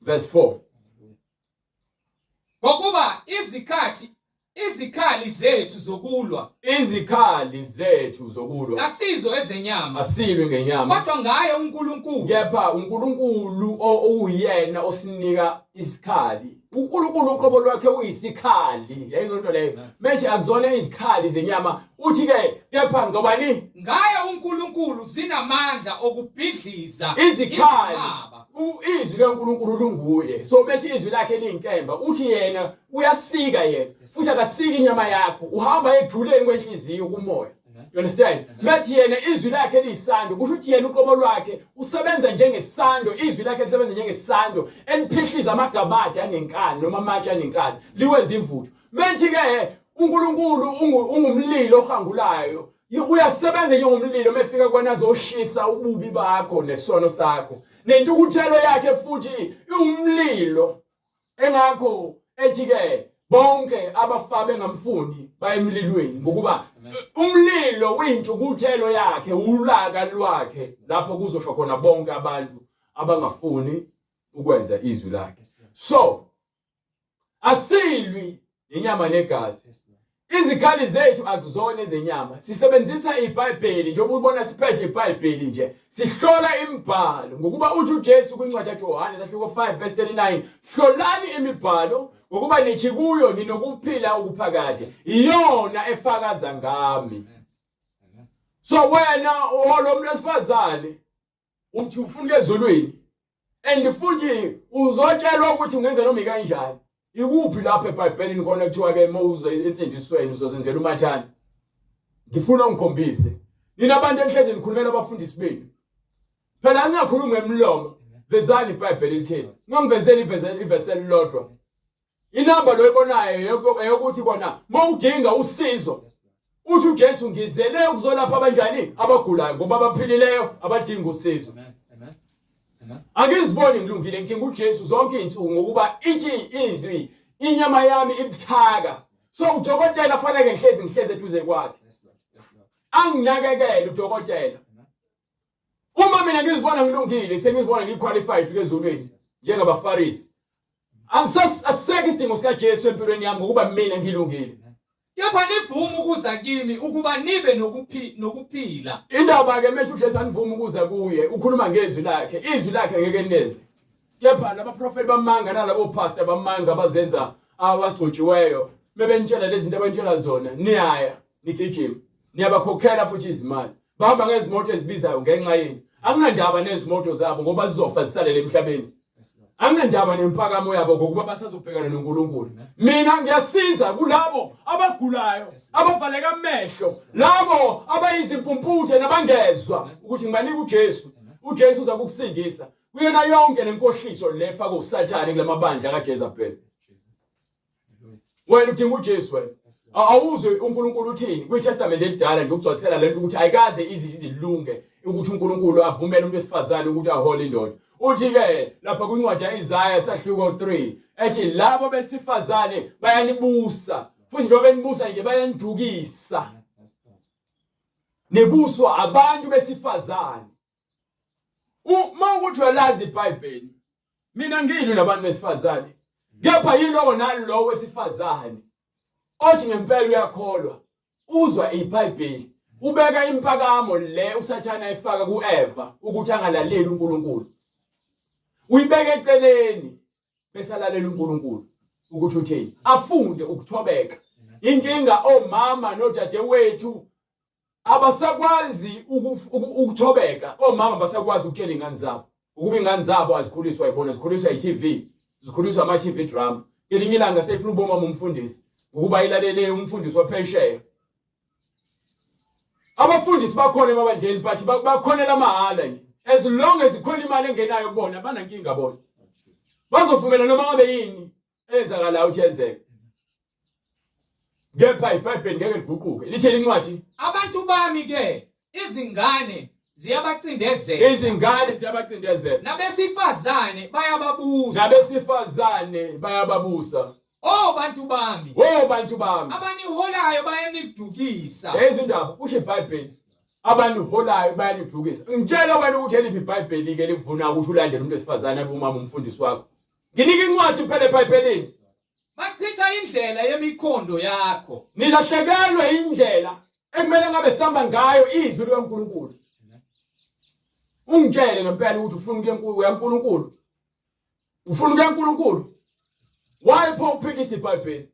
Verse 4. Ngokuba izikhali zethu zokulwa kasizo ezenyama asilwe ngenyama kodwa ngaye uNkulunkulu. Kepha uNkulunkulu uyena osinika isikhali. uNkulunkulu uqobo lwakhe uyisikhali. Yayizonto leyo. Manje akuzona izikhali zenyama. Uthi ke kepha ngobani? Ngaye uNkulunkulu zinamandla okubhidliza izikhali. Izwi likaNkulunkulu lunguye. So bethi izwi lakhe liyinkemba. Uthi yena uyasika yena. Futhi akasika inyama yakho. Uhamba ejuleni kwenhliziyo kumoya. You understand? Bethi yena izwi lakhe liyisando. Kusho ukuthi yena uqobo lwakhe usebenza njengesando. Izwi lakhe lisebenza njengesando eliphihliza amagabade anenkani noma amatshe anenkani. Liwenza imvutho. Bethi ke uNkulunkulu ungumlilo ohangulayo. Uyasebenza njengomlilo mefika kwana azoshisa ububi bakho nesono sakho. Nentukuthelo yakhe futhi umlilo. Engakho ethi ke bonke abafa bengamfuni bayemlilweni ngokuba umlilo uyintukuthelo yakhe ulaka lwakhe lapho kuzosho khona bonke abantu abangafuni ukwenza izwi lakhe. So asilwi inyama negazi. Izikhali zethu akuzona ezenyama. Sisebenzisa iBhayibheli njengoba ubona siphethe iBhayibheli nje. Sihlola imibhalo ngokuba uthi uJesu kwincwadi kaJohane sahluko 5 verse 39, hlolani imibhalo ngokuba nithi kuyo ninokuphila okuphakade. Iyona efakaza ngami. So wena lo mnasifazane uthi ufuna ezolweni and futhi uzotshelwa ukuthi ungenza noma ikanjani. Ikuphi lapha eBhayibhelini khona kuthiwa ke Moses ensindisweni uzozenzela umathana? Ngifuna ungikhombise. Nina abantu enhlezi nikhulumela abafundisi benu. Phela ngingakhulumi ngemlomo. Vezani iBhayibheli lithini? Ngingivezeli ivesi elilodwa. Inamba lo ibonayo eyokuthi kona mawudinga usizo. Uthi uJesu ngizele ukuzolapha abanjani? Abagulayo ngoba abaphilileyo abadinga usizo. Akiziboni ngilungile ngidinga uJesu zonke izinsuku ngokuba ithi izwi inyama yami ibuthaka. So udokotela afanele ngihlezi eduze kwakhe. Anginakekele udokotela. Uma mina ngizibona ngilungile sengizibona ngiqualified kezulwini njengabaFarisi. Asiseke isidingo sikaJesu empilweni yami ngokuba mina ngilungile. Kepha nivuma ukuza kimi ukuba nibe nokuphila. Indaba ke mesho uJesu anivuma ukuza kuye ukhuluma ngezwi lakhe. Izwi lakhe ngeke lenze. Kepha labaprofeti bamanga nalabo pastor bamanga abazenza abagcotshiweyo bebenitshela lezi zinto abantshela zona niyaya nigijima niyabakhokhela futhi izimali. Bahamba ngezimoto ezibizayo ngenxa yeni. Akunandaba nezimoto zabo ngoba zizofa zisalele emhlabeni. Anginandaba nempakamo yabo ngokuba basazobhekana noNkulunkulu. Mina ngiyasiza kulabo abagulayo, abavaleka amehlo, labo abayizimpumputhe nabangezwa ukuthi ngibanika uJesu. uJesu uza kukusindisa kuyona yonke lenkohliso lefa kuSathane kulamabandla kaJezebeli. Wena udinga uJesu wena. Awuzwe uNkulunkulu uthini kwiTestament elidala nje ukugcwalisela lento ukuthi ayikaze izilunge ukuthi uNkulunkulu avumele umuntu wesifazane ukuthi ahole indoda. Uthi ke lapha kwincwadi yaIsaya sahluko 3 ethi labo besifazane bayanibusa futhi njengoba benibusa nje bayanidukisa. Nebuswa abantu besifazane. Uma ukuthi uyalazi iBhayibheli mina ngilwi nabantu besifazane. Kepha yilowo nalowo wesifazane othi ngempela uyakholwa uzwa iBhayibheli ubeka impakamo le uSathane ayifaka kuEva ukuthi angalaleli uNkulunkulu. Uyibeka eceleni bese alalela uNkulunkulu ukuthi uthini afunde ukuthobeka. Inkinga omama nodadewethu abasakwazi ukuthobeka. Omama basakwazi ukutshela ingane zabo ukuba ingane zabo azikhuliswa yibona zikhuliswa yiTV, zikhuliswa ama-TV drama. Ngelinye ilanga sefuna uboma umfundisi ukuba ilalele umfundisi waphesheya. Abafundisi bakhona emabandleni but bakhonela mahala nje. As long as ikhona imali engenayo kubona banankinga bona. Bazovumela noma ngabe yini enzakala ukuthi yenzeke. Kepha iBhayibheli ngeke liguquke. Lithi incwadi abantu bami ke izingane ziyabacindezela. Izingane ziyabacindezela. Nabesifazane bayababusa. Nabesifazane bayababusa. Oh bantu bami. Oh bantu bami. Abaniholayo bayanidukisa. Lezi ndaba usho iBhayibheli. Abantu holayo bayanidukisa. Ngitshela wena ukuthi eliphi iBhayibheli ke livuna ukuthi ulandele umuntu wesifazane abe umama umfundisi wakho. Nginika incwadi phela eBhayibhelini. Bachitha indlela yemikhondo yakho. Nilahlekelwe indlela ekumele ngabe sihamba ngayo izwi likaNkulunkulu. Ungitshele ngempela ukuthi ufuna uyaNkulunkulu. Ufuna uyaNkulunkulu. Why pho uphikisa iBhayibheli?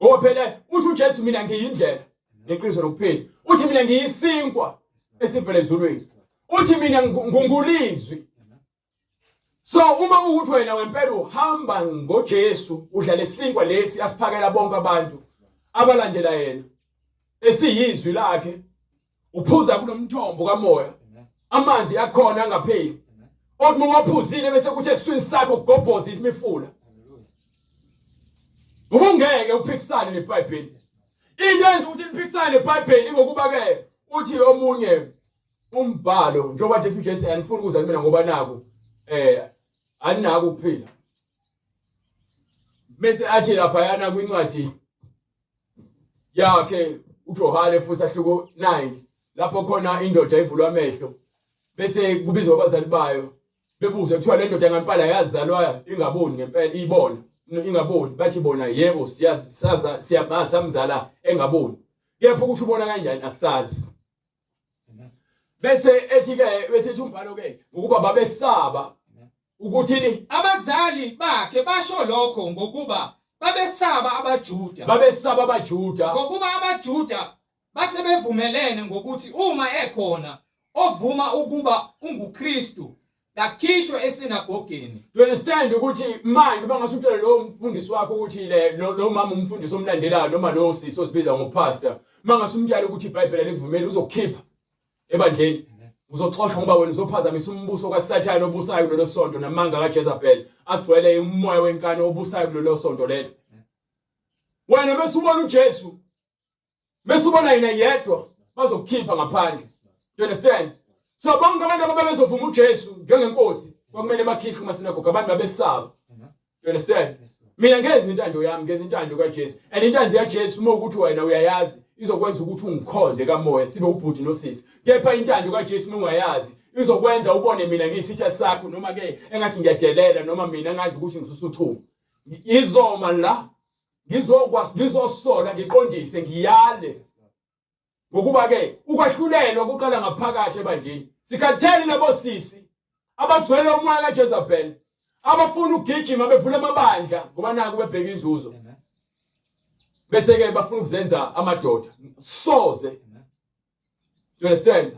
Ngoba phela uthi uJesu mina ngiyindlela neqiniso lokuphila. Uthi mina ngiyisinkwa esivele ezulwini. Uthi mina ngungulizwi. So uma ukuthi wena ngempela uhamba ngoJesu udlala isinkwa lesi asiphakela bonke abantu abalandela yena esiyizwi lakhe uphuza kunomthombo kamoya amanzi akhona angapheli othi uma waphuzile bese kuthi esifini sakho gobhoza imifula ubungeke uphikisane neBhayibheli into enza ukuthi liphikisane neBhayibheli ngokuba ke uthi omunye umbhalo njengoba nje uJesu anifuni ukuza mina ngoba naku aninaku ukuphila bese athi lapha yana kwincwadi yakhe uJohane futhi ahluko 9 lapho khona indoda ivulwa amehlo bese kubizwa abazali bayo bebuza kuthiwa le ndoda ngempela yazalwa ingaboni ngempela ibona ingaboni bathi bona yebo siyazi siyamzala engaboni kepha ukuthi ubona kanjani asazi bese ethi ke bese ethi umbhalo ke ukuba babesaba ukuthi abazali bakhe basho lokho ngokuba babesaba abaJuda. Babesaba abaJuda. Ngokuba abaJuda basebevumelene ngokuthi uma ekhona ovuma ukuba unguKristu lakhishwe esinagogeni. You understand ukuthi manje bangasutshela lo mfundisi wakho ukuthi lo mama umfundisi omlandelayo noma lo sisi osibiza ngopastor mangasumtshela ukuthi iBhayibheli likuvumela uzokhipha ebandleni. Uzoxoshwa ngoba wena uzophazamisa umbuso kaSathane obusayo kulelo sonto namanga kaJezebel agcwele umoya wenkani obusayo kulelo sonto lelo. Wena mesubona uJesu mesubona yena yedwa bazokukhipha ngaphandle. You understand? So bonke abantu ababezovuma uJesu njengenkosi kwakumele bakhishwe kumasinagoge abantu babesaba. You understand? Mina ngeze intando yami ngeze intando kaJesu and intando yaJesu uma ukuthi wena uyayazi izokwenza ukuthi ungikhoze kamoya sibe ubhuti nosisi. Kepha intando kaJesu uma ungayazi izokwenza ubone mina ngisitha sakho noma ke engathi ngiyadelela noma mina ngazi ukuthi ngisusuthuma. Izoma la ngizosola ngiqondise ngiyale. Ngokuba ke ukwahlulelwa kuqala ngaphakathi ebandleni. Sikhathele labo sisi abagcwele umoya kaJezebel abafuna ukugijima bevula amabandla ngoba naku bebheka inzuzo. Bese ke bafuna ukuzenza amadoda soze. You understand?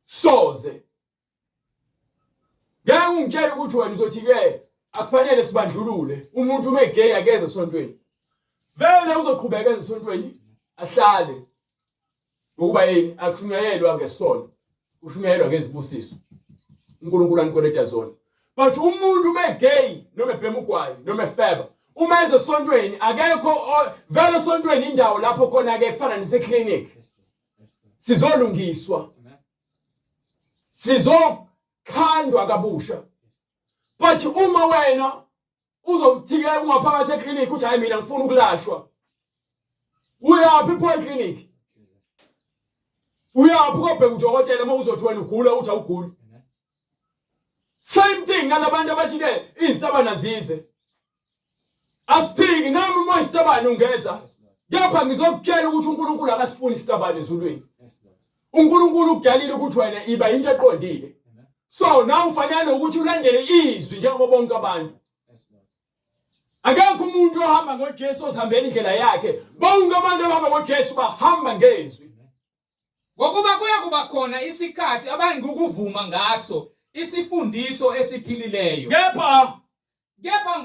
Soze. Ngeke ungitshele ukuthi wena uzothi ke akufanele sibandlulule umuntu uma egay akeze esontweni. Vele uzoqhubeka esontweni ahlale. Ngokuba yini akushunyayelwa ngesono. Ushunyayelwa ngezibusiso. uNkulunkulu anikoleta zona. But umuntu uma egay noma ebhema ugwayi noma efeba uma eze esontweni akekho vele esontweni indawo lapho khona ke kufana neseclinic. Sizolungiswa. Sizokhandwa kabusha. But uma wena uzothikela ungaphakathi eclinic uthi hayi mina ngifuna ukulashwa. Uyaphi polyclinic? Uyaphi kobheka udokotela uma uzothi wena ugula uthi awuguli. Same thing ngalabantu abathi ke izitabana zize. Asiphiki nami uma isitabana ungeza. Kepha ngizokutshela ukuthi uNkulunkulu akasifuni isitabana ezulwini. uNkulunkulu ukudalile ukuthi wena iba into eqondile. So now ufanele ukuthi ulandele izwi njengoba bonke abantu. Akekho umuntu ohamba ngoJesu osihambela indlela yakhe. Bonke abantu abahamba ngoJesu bahamba ngezwi. Ngokuba kuyakuba khona isikhathi abangikuvuma ngaso isifundiso esiphilileyo. Kepha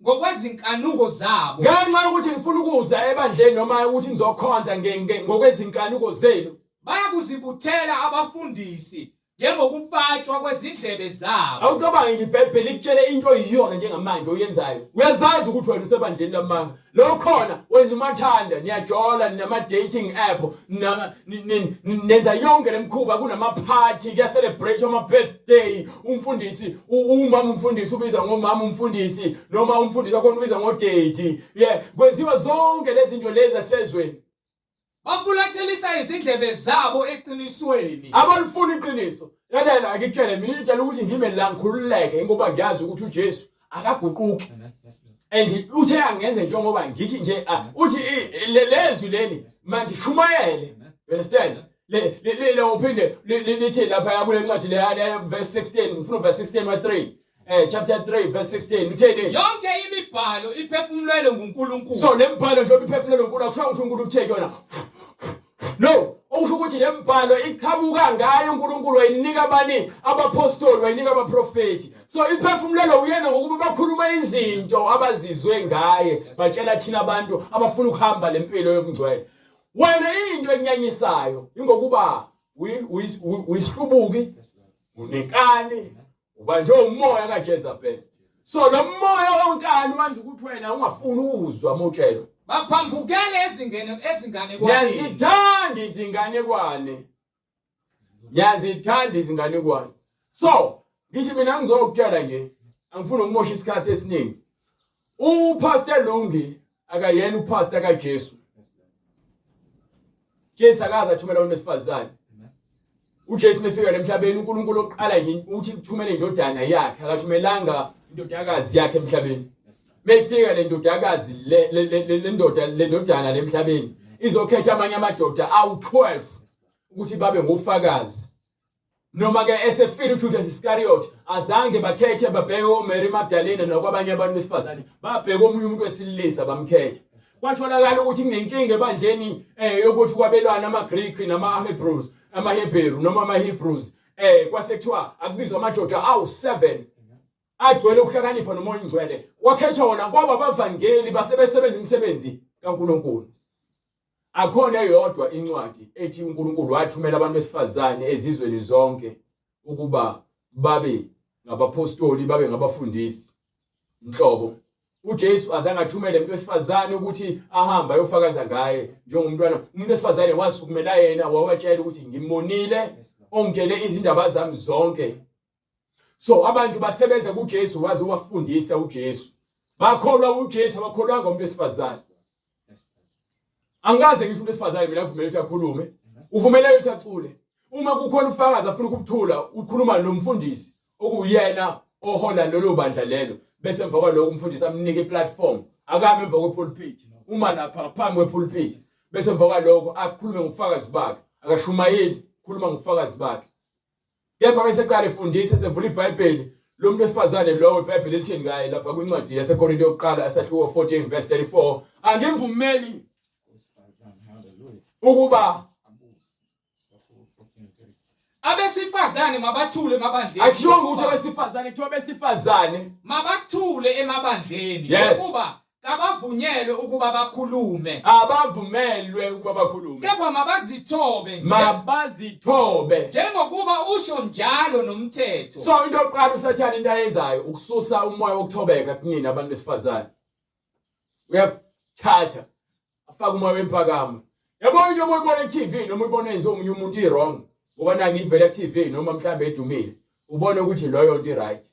ngokwezinkanuko zabo. Ngenxa ukuthi ngifuna ukuza ebandleni noma ukuthi ngizokhonza ngokwezinkanuko zenu. bayakuzibuthela abafundisi njengokupatshwa kwezindlebe zabo. Awucabangi iBhayibheli likutshele into oyiyona njengamanje oyenzayo. Uyazazi ukuthi wena usebandleni lamanga. Lo khona wenza umathanda, niyajola nama dating app, nenza yonke lemkhuba kunama party, kuya celebrate ama birthday. Umfundisi umama umfundisi ubizwa ngomama umfundisi noma umfundisi wakho ubizwa ngodate. Yeah, kwenziwa zonke lezi zinto lezi asezweni. Bafulathelisa izindlebe zabo eqinisweni. Abalifuna iqiniso. Yadela ngikutshele mina ngitshela ukuthi ngime la ngikhululeke ngoba ngiyazi ukuthi uJesu akaguquki. And uthe angenze njengoba ngithi nje uthi lezwi leli mangishumayele. You understand? Le uphinde lithi lapha yakule ncwadi le verse 16 ngifuna verse 16 wa 3. Chapter 3 verse 16 utheni yonke imibhalo iphefumulelwe nguNkulunkulu. So lembhalo nje iphefumulelwe nguNkulunkulu akusho ukuthi uNkulunkulu utheke yona. No, okusho ukuthi lembhalo iqhamuka ngayo uNkulunkulu wayinika abani abapostoli wayinika abaprofeti. So iphefumulelo uyena ngokuba bakhuluma izinto abazizwe ngaye batshela thina abantu abafuna ukuhamba lempilo yobungcwele. Wena into enyanyisayo ingokuba uyisihlubuki unenkani uba nje umoya kaJezebel. So lo moya onkani wenza ukuthi wena ungafuni ukuzwa motshelo. Baphambukele ezinganekwaneni. Yazithanda izinganekwane. So, ngithi mina ngizokutshela nje, angifuni ukumosha isikhathi esiningi. UPastor Lungi akayena uPastor kaJesu. Jesu akaza athumela abantu besifazane. uJesu mefika emhlabeni uNkulunkulu oqala nje uthi kuthumele indodana yakhe, akathumelanga indodakazi yakhe emhlabeni. Mefika le ndodakazi le ndodana lemhlabeni izokhetha amanye amadoda awu12 ukuthi babe ngofakazi. Noma ke esefile uJudas Iscariot azange bakhethe babheke uMary Magdalene nokwabanye abantu besifazane, babheke omunye umuntu wesilisa bamkhetha. Kwatholakala ukuthi kunenkinga ebandleni yokuthi kwabelwana amaGreek namaHebrews, amaHebrew noma amaHebrews. Kwasekuthiwa akubizwa amadoda awu7 agcwele ukuhlakanipha nomoya ingcwele. Wakhetha wona ngoba abavangeli basebenza imisebenzi kaNkulunkulu. Akhona eyodwa incwadi ethi uNkulunkulu wathumela abantu besifazane ezizweni zonke ukuba babe ngabapostoli, babe ngabafundisi. Inhlobo uJesu azange athumele umuntu wesifazane ukuthi ahamba ayofakaza ngaye njengomntwana. Umuntu wesifazane wasukumela yena wawatshela ukuthi ngimbonile ongitshele izindaba zami zonke. So abantu basebenza kuJesu waze wafundisa uJesu. Bakholwa uJesu, abakholwanga umuntu wesifazane. Angaze ngisho umuntu wesifazane mina ngivumela ukuthi akhulume. Uvumela ukuthi acule. Uma kukhona ufakazi afuna ukukuthula, ukhuluma nomfundisi okuyena ohola lelo bandla lelo. Bese emva kwalokho umfundisi amnike iplatform. Akame emva kwepulpit. Uma lapha phambi kwepulpit. Bese emva kwalokho akhulume ngobufakazi bakhe. Akashumayeli, khuluma ngobufakazi bakhe. Kepha bese eqala efundisa sevula iBhayibheli. Lo muntu wesifazane lowo iBhayibheli lithini ngaye lapha kwincwadi yaseKorinte yokuqala esahluko 14 verse 34. Angivumeli ukuba abesifazane mabathule emabandleni. Akhiwa ukuthi abesifazane kuthiwa abesifazane mabathule emabandleni ukuba kabavunyelwe ukuba bakhulume. Abavumelwe ukuba bakhulume. Kepha mabazithobe njengokuba usho njalo nomthetho. So into yokuqala uSathane into ayenzayo ukususa umoya wokuthobeka kunini abantu besifazane. Uyathatha afaka umoya wempakamo. Yabona into oyibona eTV noma uyibona enze omunye umuntu iwrong. Ngoba nangi ivela eTV noma mhlambe edumile. Ubone ukuthi loyo into right.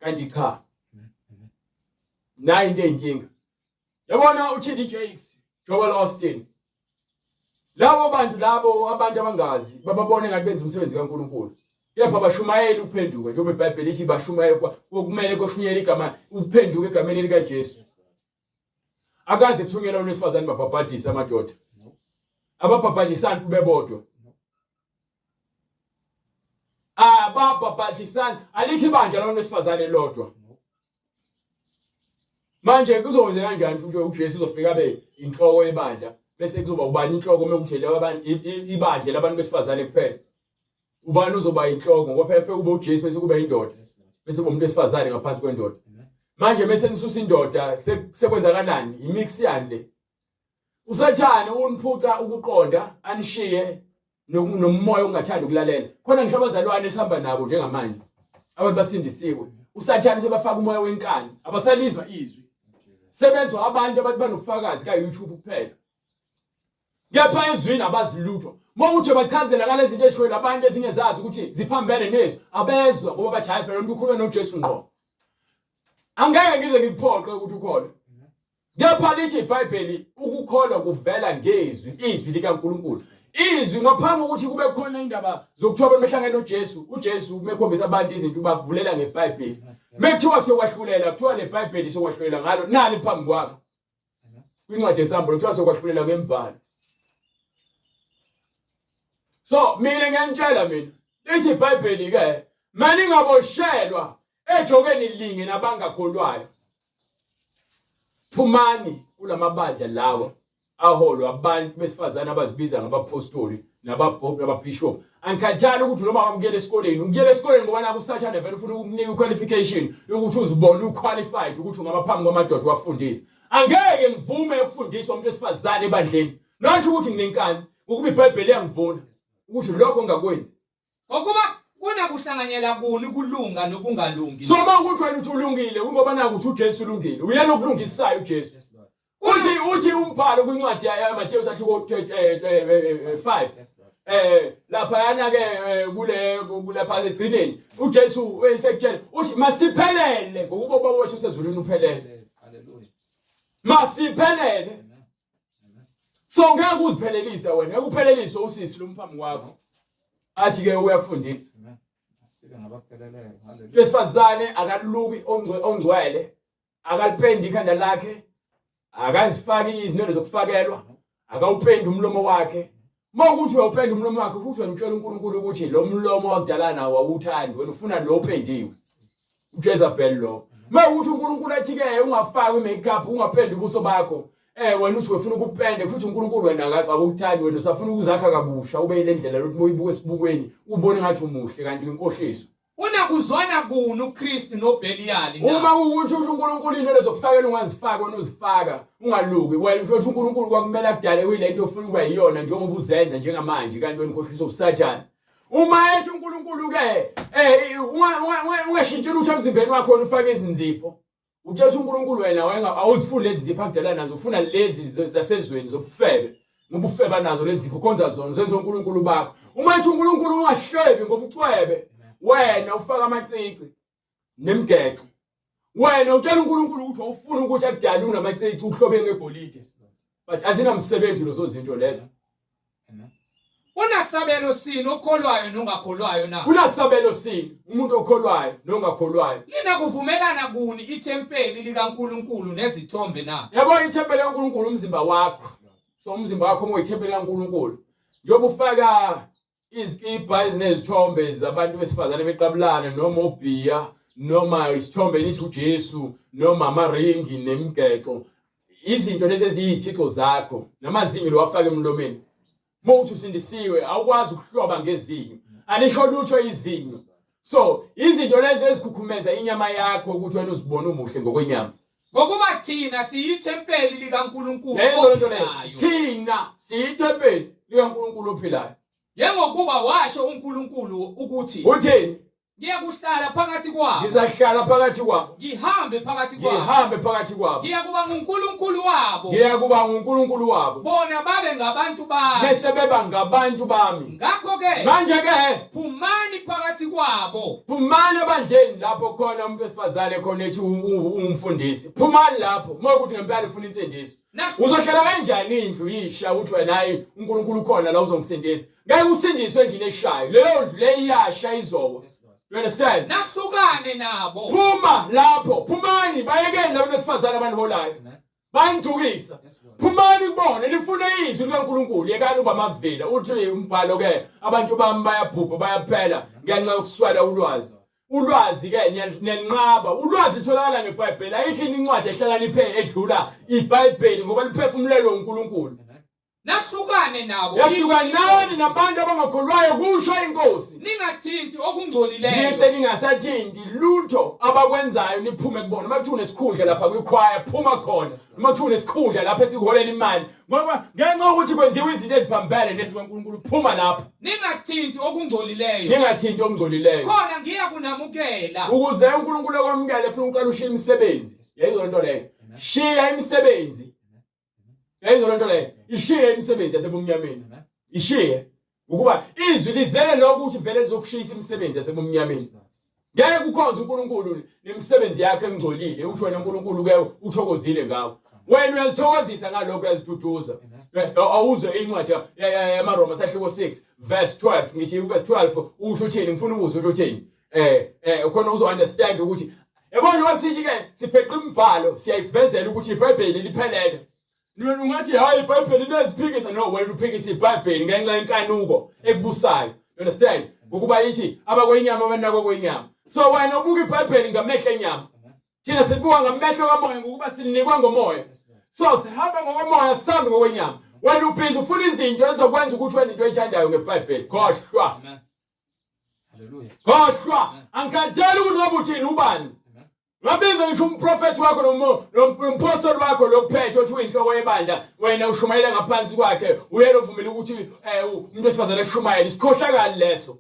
Kanti cha. Nayi into eyinkinga. Yabona uTD Jakes, Joel Austin. Labo bantu abantu abangazi bababone ngathi benza umsebenzi kaNkulunkulu. Kepha bashumayeli ukuphenduka njengoba iBhayibheli lithi bashumayeli kumele koshunyele igama uphenduke egameni lika Jesu. Akaze kuthunyelwa umuntu wesifazane babhabhadisa amadoda. Ababhabhadisani futhi bebodwa. Ababhabhadisani alikho ibandla labantu besifazane lodwa. Manje kuzowenza kanjani ukuthi uJesu uzofika abe inhloko yebandla bese kuzoba ubani inhloko mekuthele abantu ibandla labantu besifazane kuphela? Ubani uzoba inhloko ngoba phela ufike kube uJesu bese kube indoda bese kube umuntu wesifazane ngaphansi kwendoda. Manje bese nisusa indoda sekwenzakalani? Imix yande. USathane uniphuca ukuqonda anishiye nomoya ongathandi ukulalela. Khona ngisho abazalwane esihamba nabo njengamanje. Abantu basindisiwe. Usathane sebafaka umoya wenkani. Abasalizwa izwi. Sebezwa abantu abathi banobufakazi ka-YouTube kuphela. Kepha ezwini abazilutho. Mawuthi bachazela ngale zinto ezishoyo abantu ezingezazi ukuthi ziphambene nezwi, abezwa ngoba bathi hayi phela umuntu ukhuluma noJesu ngqo. Angeke ngize ngikuphoqe ukuthi ukholwe. Kepha lithi iBhayibheli ukukholwa kuvela ngezwi, izwi likaNkulunkulu. Izwi ngaphambi kokuthi kube khona indaba zokuthiwa bemehlangene noJesu, uJesu umekhombisa abantu izinto bavulela ngeBhayibheli. Mekuthiwa sokwahlulela, kuthiwa leBhayibheli sokwahlulela ngalo nani phambi kwakho. Kwincwadi yeSambulo kuthiwa sokwahlulela ngembhalo. So mina ngiyantshela mina, lithi iBhayibheli ke, maningaboshelwa ejokeni linye nabangakholwayo. Phumani kulamabandla lawo aholwa abantu besifazana abazibiza ngabapostoli nababishop. Angikhathali ukuthi noma amukele esikoleni, ungiyele esikoleni ngoba naku usathane vele ufuna ukukunika qualification yokuthi uzibone uqualified ukuthi ungaba phambi kwamadoda wafundisa. Angeke ngivume ukufundiswa umuntu esifazane ebandleni. Nasho ukuthi nginenkani ukuba iBhayibheli iyangivuna ukuthi lokho ngakwenzi. Ngokuba kunakuhlanganyela kuni kulunga nokungalungi. So mawukuthi wena uthi ulungile ngoba naku uthi uJesu ulungile. Uyena okulungisayo uJesu. Uthi umbhalo kwincwadi yaMathewu sahluko 5. Lapha yana ke kule phase egcineni uJesu wesekutshela uthi masiphelele ngokuba ubaba wethu usezulwini uphelele. Haleluya. Masiphelele. So ngeke uziphelelise wena, ngeke uphelelise usisi lomphambi kwakho. Athi ke uyafundisa. Asike ngabapheleleyo. Haleluya. Wesifazane akaluki ongcwele, akalipendi ikhanda lakhe, akazifaki izinto zokufakelwa, akawupendi umlomo wakhe. Mawukuthi uyawupenda umlomo wakhe futhi wena utshela uNkulunkulu ukuthi lo mlomo wakudala nawo awuthandi, wena ufuna lo opendiwe. uJezebel lo. Mawukuthi uNkulunkulu athi ke ungafaki imakeup, ungapendi ubuso bakho. Wena uthi wefuna ukupende futhi uNkulunkulu wena akakuthandi, wena usafuna ukuzakha kabusha ube ile ndlela lokuthi uyibuke esibukweni ubone ngathi umuhle kanti inkohliso. Unakuzwana kuni uKristu noBeliyali na? Uma ukuthi uNkulunkulu into lezokufakela ungazifaka wena uzifaka ungaluki wena uthi uNkulunkulu kwakumele akudale kuyilento ofuna ukuba yiyona njengoba uzenza njengamanje kanti wena inkohliso usathana. Uma ethi uNkulunkulu ke ungashintshela ukuthi emzimbeni wakho wena ufake izinzipho. Uthethe uNkulunkulu wena awuzifuni lezi zipho akudala nazo, ufuna lezi zasezweni zobufebe. Ngoba ufeba nazo lezi zipho khonza zona zenze uNkulunkulu bakho. Uma ethi uNkulunkulu ungahlebi ngobucwebe wena ufaka amacici nemigexo. Wena utshela uNkulunkulu ukuthi awufuni ukuthi akudala unamacici uhlobe ngegolide. But azinamsebenzi lezo zinto lezo. Unasabelo sini okholwayo nongakholwayo na? Unasabelo sini umuntu okholwayo nongakholwayo. Lina kuvumelana kuni ithempeli likaNkulunkulu nezithombe na? Yabo ithempeli likaNkulunkulu umzimba wakho. So umzimba wakho moyithempeli likaNkulunkulu. Njengoba ufaka izikipa ezinezithombe zabantu besifazane beqabulana noma obhiya noma isithombe lithi uJesu noma amaringi nemigexo. Izinto lezi eziyithixo zakho namazinyo lowafaka emlomeni. Mawuthi usindisiwe awukwazi ukuhloba ngezinyo. Alisho lutho izinyo. So izinto lezi ezikhukhumeza inyama yakho ukuthi wena uzibone umuhle ngokwenyama. Ngokuba thina siyithempeli likaNkulunkulu ophilayo. Thina siyithempeli likaNkulunkulu ophilayo. Njengokuba washo uNkulunkulu ukuthi uthini? Ngiyakuhlala phakathi kwabo. Ngizahlala phakathi kwabo. Ngihambe phakathi kwabo. Ngihambe phakathi kwabo. Ngiyakuba nguNkulunkulu wabo. Ngiyakuba nguNkulunkulu wabo. Bona babe ngabantu bami. Bese beba ngabantu bami. Ngakho ke manje ke phumani phakathi kwabo. Phumani ebandleni lapho khona umuntu esifazane khona ethi umfundisi. Phumani lapho mokuthi ngempela ufuna insindiso. Uzohlala kanjani indlu yisha uthi wena hayi uNkulunkulu khona la uzongisindisa. Ngeke usindiswe endlini eshayo. Leyo ndlu leyasha izobo. You understand? Nahlukane nabo. Phuma lapho. Phumani bayekeni labo besifazane abaniholayo. Bayindukisa. Phumani kubona lifune izwi likaNkulunkulu. Yekani uba amavila. Uthi umbhalo ke abantu bami bayabhubha bayaphela ngenxa yokuswela ulwazi. Ulwazi ke niyalinqaba. Ulwazi itholakala ngeBhayibheli. Ayikho incwadi ehlakaniphe edlula iBhayibheli ngoba liphefumulelwe uNkulunkulu. nahlukane nabo yahlukanani nabantu abangakholwayo kusho inkosi ningathinti okungcolileyo bese ningasathinti lutho abakwenzayo niphume kubona makuthune sikhundla lapha kwikhwaya phuma khona makuthune sikhundla lapha esikuholela imali ngoba ngenxa yokuthi kwenziwe izinto eziphambene nezikaNkulunkulu phuma lapha ningathinti okungcolileyo ningathinti okungcolileyo khona ngiya kunamukela ukuze uNkulunkulu akwamukele ufuna uqala ushiya imisebenzi yayizona nto leyo shiya imisebenzi yayizona nto leyo ishiye imisebenzi yasebumnyameni ishiye ukuba izwi lizele lokho ukuthi vele lizokushiyisa imisebenzi yasebumnyameni ngeke ukhonze uNkulunkulu nemisebenzi yakhe engcolile uthi wena uNkulunkulu ke uthokozile ngawo wena uyazithokozisa ngalokho uyaziduduza awuzwe incwadi yamaroma sahluko 6 verse 12 ngithi verse 12 uthi uthini ngifuna ukuzwa ukuthi uthini khona uzo understand ukuthi yabona wasithi ke sipheqa imibhalo siyayivezela ukuthi iBhayibheli liphelele ungathi hayi iBhayibheli leziphikisa no wena uphikisa iBhayibheli ngenxa yenkanuko ekubusayo you understand ukuba yithi abakwenyama abanako kwenyama so wena ubuka iBhayibheli ngamehlo enyama thina sibuka ngamehlo kamoya ngokuba sinikwa ngomoya so sihamba ngokomoya sihambe ngokwenyama wena ubhizi ufuna izinto ezokwenza ukuthi wenze into oyithandayo ngeBhayibheli khohlwa khohlwa angikadeli ukuthi ngoba uthini ubani ngabiza ngisho umprofeti wakho nompostoli wakho lokuphethe othi uyinhloko yebandla wena ushumayela ngaphansi kwakhe uyena ovumela ukuthi umuntu wesifazane eshumayela isikhohlakali leso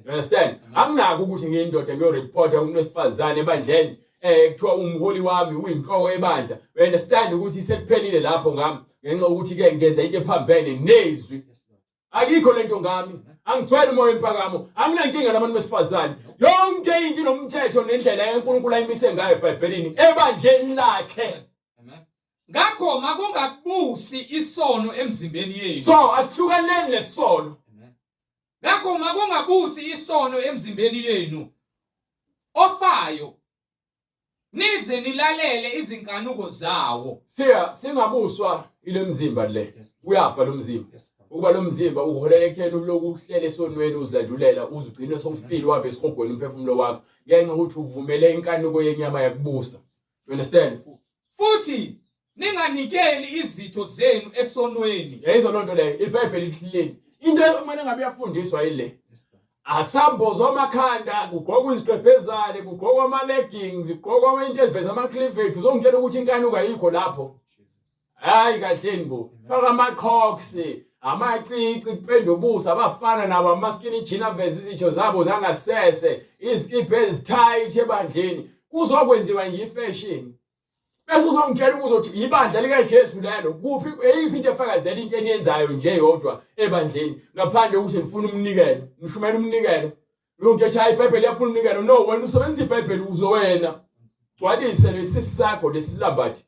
you understand anginako ukuthi ngiyindoda ngiyoreporta umuntu wesifazane ebandleni kuthiwa umholi wami uyinhloko yebandla you understand ukuthi sekuphelile lapho ngami ngenxa ukuthi ke ngenza into ephambene nezwi akikho lento ngami angithwele umoya empakamo anginankinga nabantu besifazane yonke into inomthetho nendlela yeNkulunkulu ayimise ngayo eBhayibhelini ebandleni lakhe ngakho makungabusi isono emzimbeni yenu so asihlukaneni lesono ngakho makungabusi isono emzimbeni yenu ofayo nize nilalele izinkanuko zawo singabuswa ile mzimba le uyafa lo mzimba ukuba lo mzimba uholela ekutheni lokuhlela esonweni uzilandulela uzugcina sokufile wabe esikhogweni umphefumulo wakho ngenxa ukuthi uvumele inkanuko yenyama yakubusa you understand futhi ninganikeli izitho zenu esonweni yayizolonto leyo iBhayibheli lihleli into ekumele ngabe yafundiswa yile akusambozwa amakhanda kugqokwa iziqephezane kugqokwa ama-leggings kugqokwa into eziveza ama-cleavage uzongitshela ukuthi inkanuko ayikho lapho hayi kahleni bo faka ama-crocs amacici kupenda ubuso abafana nabo amaskini jean aveza izitho zabo zangasese izikiphe ezithight ebandleni kuzokwenziwa nje ifashion bese uzongitshela ukuthi ibandla likaJesu lelo kuphi eyiphi into efakazela into eniyenzayo nje yodwa ebandleni ngaphandle ukuthi nifuna umnikelo nishumela umnikelo lo nje chayi iBhayibheli yafuna umnikelo no wena usebenzisa iBhayibheli uzowena gcwalise lesisi sakho lesilambathi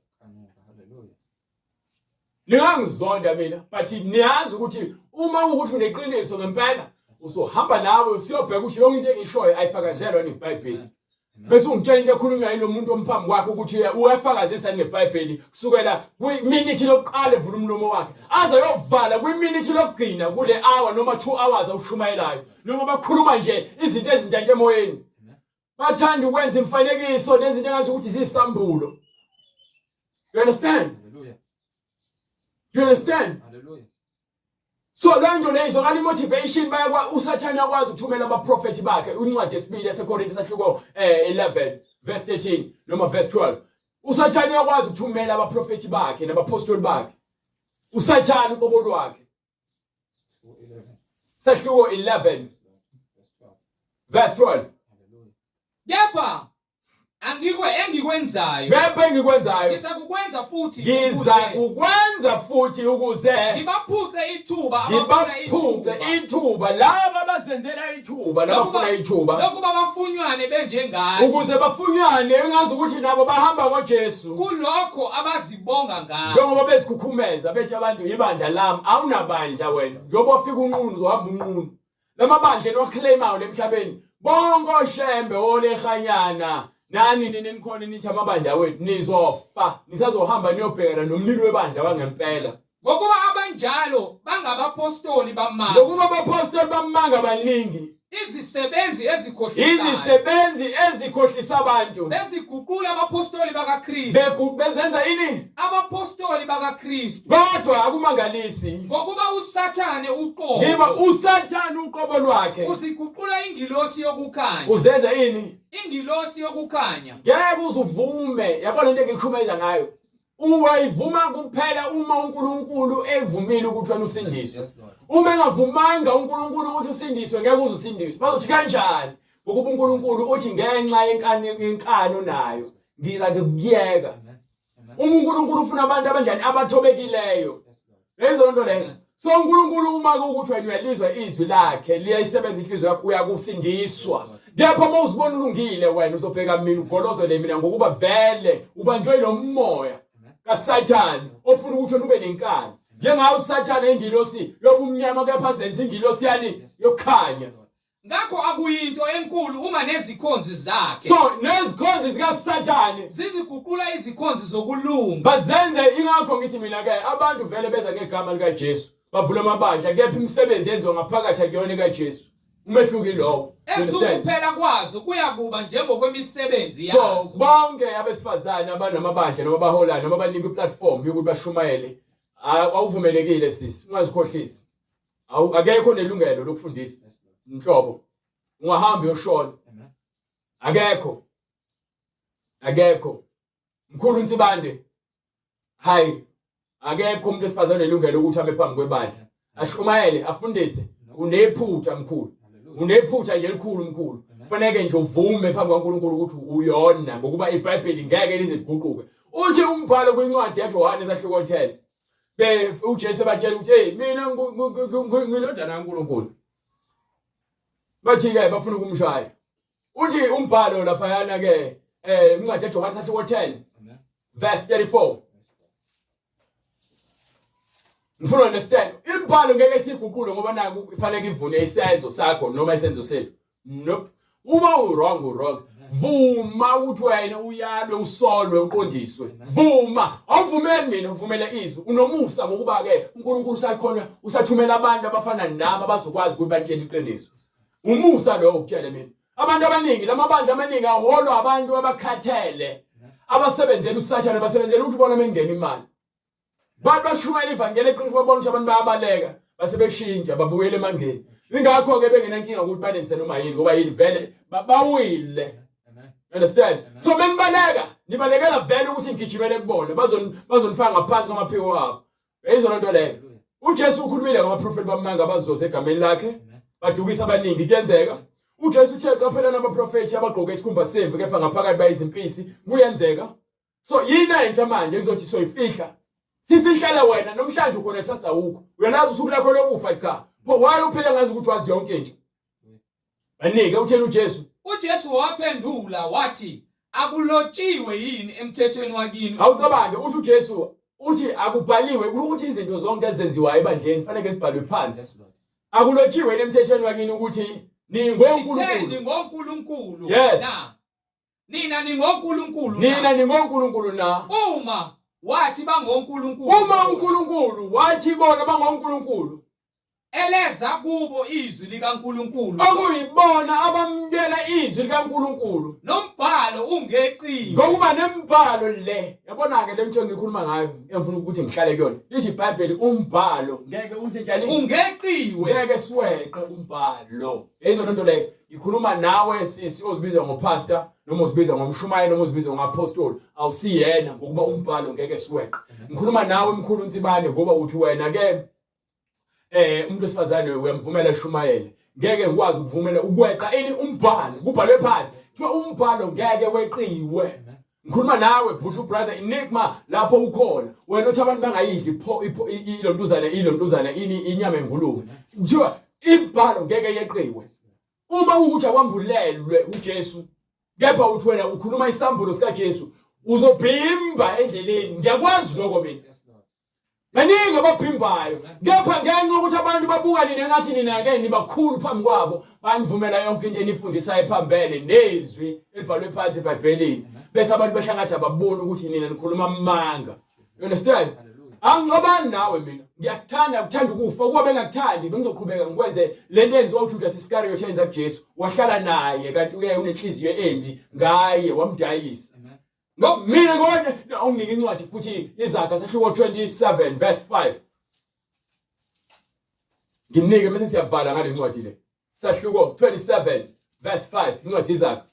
ningangizonda mina but niyazi ukuthi uma ukuthi uneqiniso ngempela usohamba nawe usiyobheka ukuthi yonke into engishoyo ayifakazelwa neBhayibheli bese ungitshela into ekhulunywa yilo muntu omphambi kwakhe ukuthi uyafakazisa ngeBhayibheli kusukela kwi-minute lokuqala evula umlomo wakhe aze yovala kwi-minute lokugcina kule hour noma 2 hours awushumayelayo noma bakhuluma nje izinto ezintante emoyeni bathanda ukwenza imfanekiso nezinto engazi ukuthi ziyisambulo you understand you understand hallelujah so lento leyo izokala motivation usathane yakwazi ukuthumela abaprofeti bakhe incwadi yesibili yaseKorinte sahluko 11 verse 13 noma verse 12 usathane yakwazi ukuthumela abaprofeti bakhe nabapostoli bakhe usathane uqobo lwakhe sahluko 11 verse 12 kepha engikwenzayo ngempela engikwenzayo ngisakukwenza futhi ngizakukwenza futhi ukuze ngibaphuce ithuba laba abazenzela ithuba labafuna ithuba lokuba bafunywane benjengathi ukuze bafunywane engazi ukuthi nabo bahamba ngoJesu kulokho abazibonga ngakho njengoba bezikhukhumeza bethi abantu ibandla lami awunabandla wena njengoba ufika unqunu uzohamba unqunu lamabandla enoclaimayo lemhlabeni bonke oshembe olehanyana nani nenikhona nithi amabandla wethu nizofa nisazohamba niyobhekana nomlilo webandla wangempela ngokuba ngokunjalo bangabapostoli bamanga ngokuba abapostoli bamanga baningi izisebenzi ezikhohlisayo izisebenzi ezikhohlisa abantu beziguqula abapostoli bakaKristu bezenza ini abapostoli bakaKristu kodwa akumangalisi ngokuba uSathane uqobo ngiba uSathane uqobo lwakhe uziguqula ingilosi yokukhanya uzenza ini ingilosi yokukhanya ngeke uzuvume yabona into engikhulumeza ngayo uwayivuma kuphela uma uNkulunkulu evumile ukuthi wena usindiswe uma engavumanga uNkulunkulu ukuthi usindiswe ngeke uzusindiswe bazothi kanjani ngokuba uNkulunkulu uthi ngenxa yenkano nayo ngiza kukuyeka uma uNkulunkulu ufuna abantu abanjani abathobekileyo lezo nto leyo so uNkulunkulu uma ukuthi wena uyalizwa izwi lakhe liyayisebenza inhliziyo yakho uyakusindiswa ngepha uma uzibona ulungile wena uzobheka mina ugolozele mina ngokuba vele ubanjwe lo moya kaSathane ofuna ukuthi wena ube nenkani njengawo uSathane engilosi yobumnyama kepha zenza ingilosi yani yokukhanya ngakho akuyinto enkulu uma nezikhonzi zakhe so nezikhonzi zikaSathane ziziguqula izikhonzi zokulunga bazenze ingakho ngithi mina ke abantu vele beza ngegama likaJesu bavula amabandla kepha imisebenzi yenziwa ngaphakathi akuyona kaJesu umehluki lowo esukuphela kwazo kuyakuba njengokwemisebenzi so yazo bonke abesifazane abanamabandla noma baholana noma banika iplatform yokuthi bashumayele awuvumelekile sisi ungazikhohlisi akekho nelungelo lokufundisa inhlobo ungahamba uyoshona akekho mkhulu Nsibande hayi akekho umuntu esifazane nelungelo ukuthi abe phambi kwebandla ashumayele afundise unephutha mkhulu unephutha nje elikhulu mkhulu kufanele nje uvume phambi kwaNkulunkulu ukuthi uyona ngokuba iBhayibheli ngeke liziguquke uthi umbhalo kwincwadi yaJohane esahluko 10 uJesu batshela ukuthi hey mina ngilodana kaNkulunkulu bathi ke bafuna ukumshaya uthi umbhalo lapha yana ke incwadi yaJohane esahluko 10 verse 34 ngifuna understand imbhalo ngeke siguqule ngoba naku kufanele ivune isenzo sakho noma isenzo sethu nope uma wrong vuma ukuthi wena uyalwe usolwe uqondiswe vuma awuvumeli mina uvumele izwi unomusa ngokuba ke uNkulunkulu usakhona usathumela abantu abafana nami abazokwazi ukuthi bantshele iqiniso umusa lo ukutshela mina abantu abaningi lamabandla amaningi aholwa abantu abakhathele abasebenzela uSathane abasebenzela ukuthi bona mengena imali bathi bashumayela ivangeli eqiniso babona ukuthi abantu bayabaleka base beshintsha babuyele emangeni ingakho ke bengenankinga ukuthi balenze noma yini ngoba yini vele bawile understand so benibaleka nibalekela vele ukuthi ngigijimele kubona bazonifaka ngaphansi kwamaphiko wabo izona nto leyo uJesu ukhulumile ngamaprofeti bamanga abazoza egameni lakhe badukisa abaningi kuyenzeka uJesu uthe qaphela nabaprofeti abagqoke isikhumba semvu kepha ngaphakathi bayizimpisi kuyenzeka so yini enhle manje ngizothi soyifihla sifihlele wena nomhlanje ukhona kusasa ukho uyanazi usuku lakho lokufa cha pho why uphela ngazi ukuthi wazi yonke into banike uthela uJesu waphendula wathi akulotshiwe yini emthethweni wakini awucabange uthi uJesu uthi akubhaliwe ukuthi izinto zonke ezenziwayo ebandleni fanele sibhalwe phansi akulotshiwe emthethweni wakini ukuthi ningonkulunkulu na nina ningonkulunkulu na uma wathi bangonkulunkulu uma uNkulunkulu wathi bona bangonkulunkulu eleza kubo izwi likaNkulunkulu okuyibona abamkela izwi likaNkulunkulu nombhalo ungeqiwe ngokuba nembhalo le yabona ke le nto ngikhuluma ngayo engifuna ukuthi ngihlale kuyona lithi iBhayibheli umbhalo ngeke uthi njani ungeqiwe ngeke siweqe umbhalo izona nto le ngikhuluma nawe sisi ozibiza ngopastor noma uzibiza ngomshumayeli noma uzibiza ngapostoli awusiyena ngokuba umbhalo ngeke siweqe ngikhuluma nawe mkhulu Nsibane ngoba uthi wena ke umuntu wesifazane uyamvumela eshumayele ngeke ngikwazi ukuvumela ukweqa umbhalo kubhalwe phansi kuthiwa umbhalo ngeke weqiwe ngikhuluma nawe bhuti brother Enigma lapho ukhona wena uthi abantu bangayidli ilontuzana inyama engulube kuthiwa imbhalo ngeke yeqiwe uma ukuthi akwambulelwe uJesu kepha uthi wena ukhuluma isambulo sikaJesu uzobhimba endleleni ngiyakwazi lokho mina baningi abaphimbayo kepha ngenxa ukuthi abantu babuka nina ngathi nina ke nibakhulu phambi kwabo banivumela yonke into enifundisayo ephambene nezwi elibhalwe phansi eBhayibhelini bese abantu behlangathi ababona ukuthi nina nikhuluma amanga you understand Angicobani nawe mina. Ngiyakuthanda ukufa ukuba bengakuthandi bengizoqhubeka ngikwenze lento enziwa uJudas Iscariot yenza kuJesu. Wahlala naye kanti uye unenhliziyo embi ngaye wamdayisa. No mina ngone unginike incwadi futhi izaga sahluko 27 verse 5. Nginike bese siyavala ngale ncwadi le. Sahluko 27 verse 5 incwadi izaga.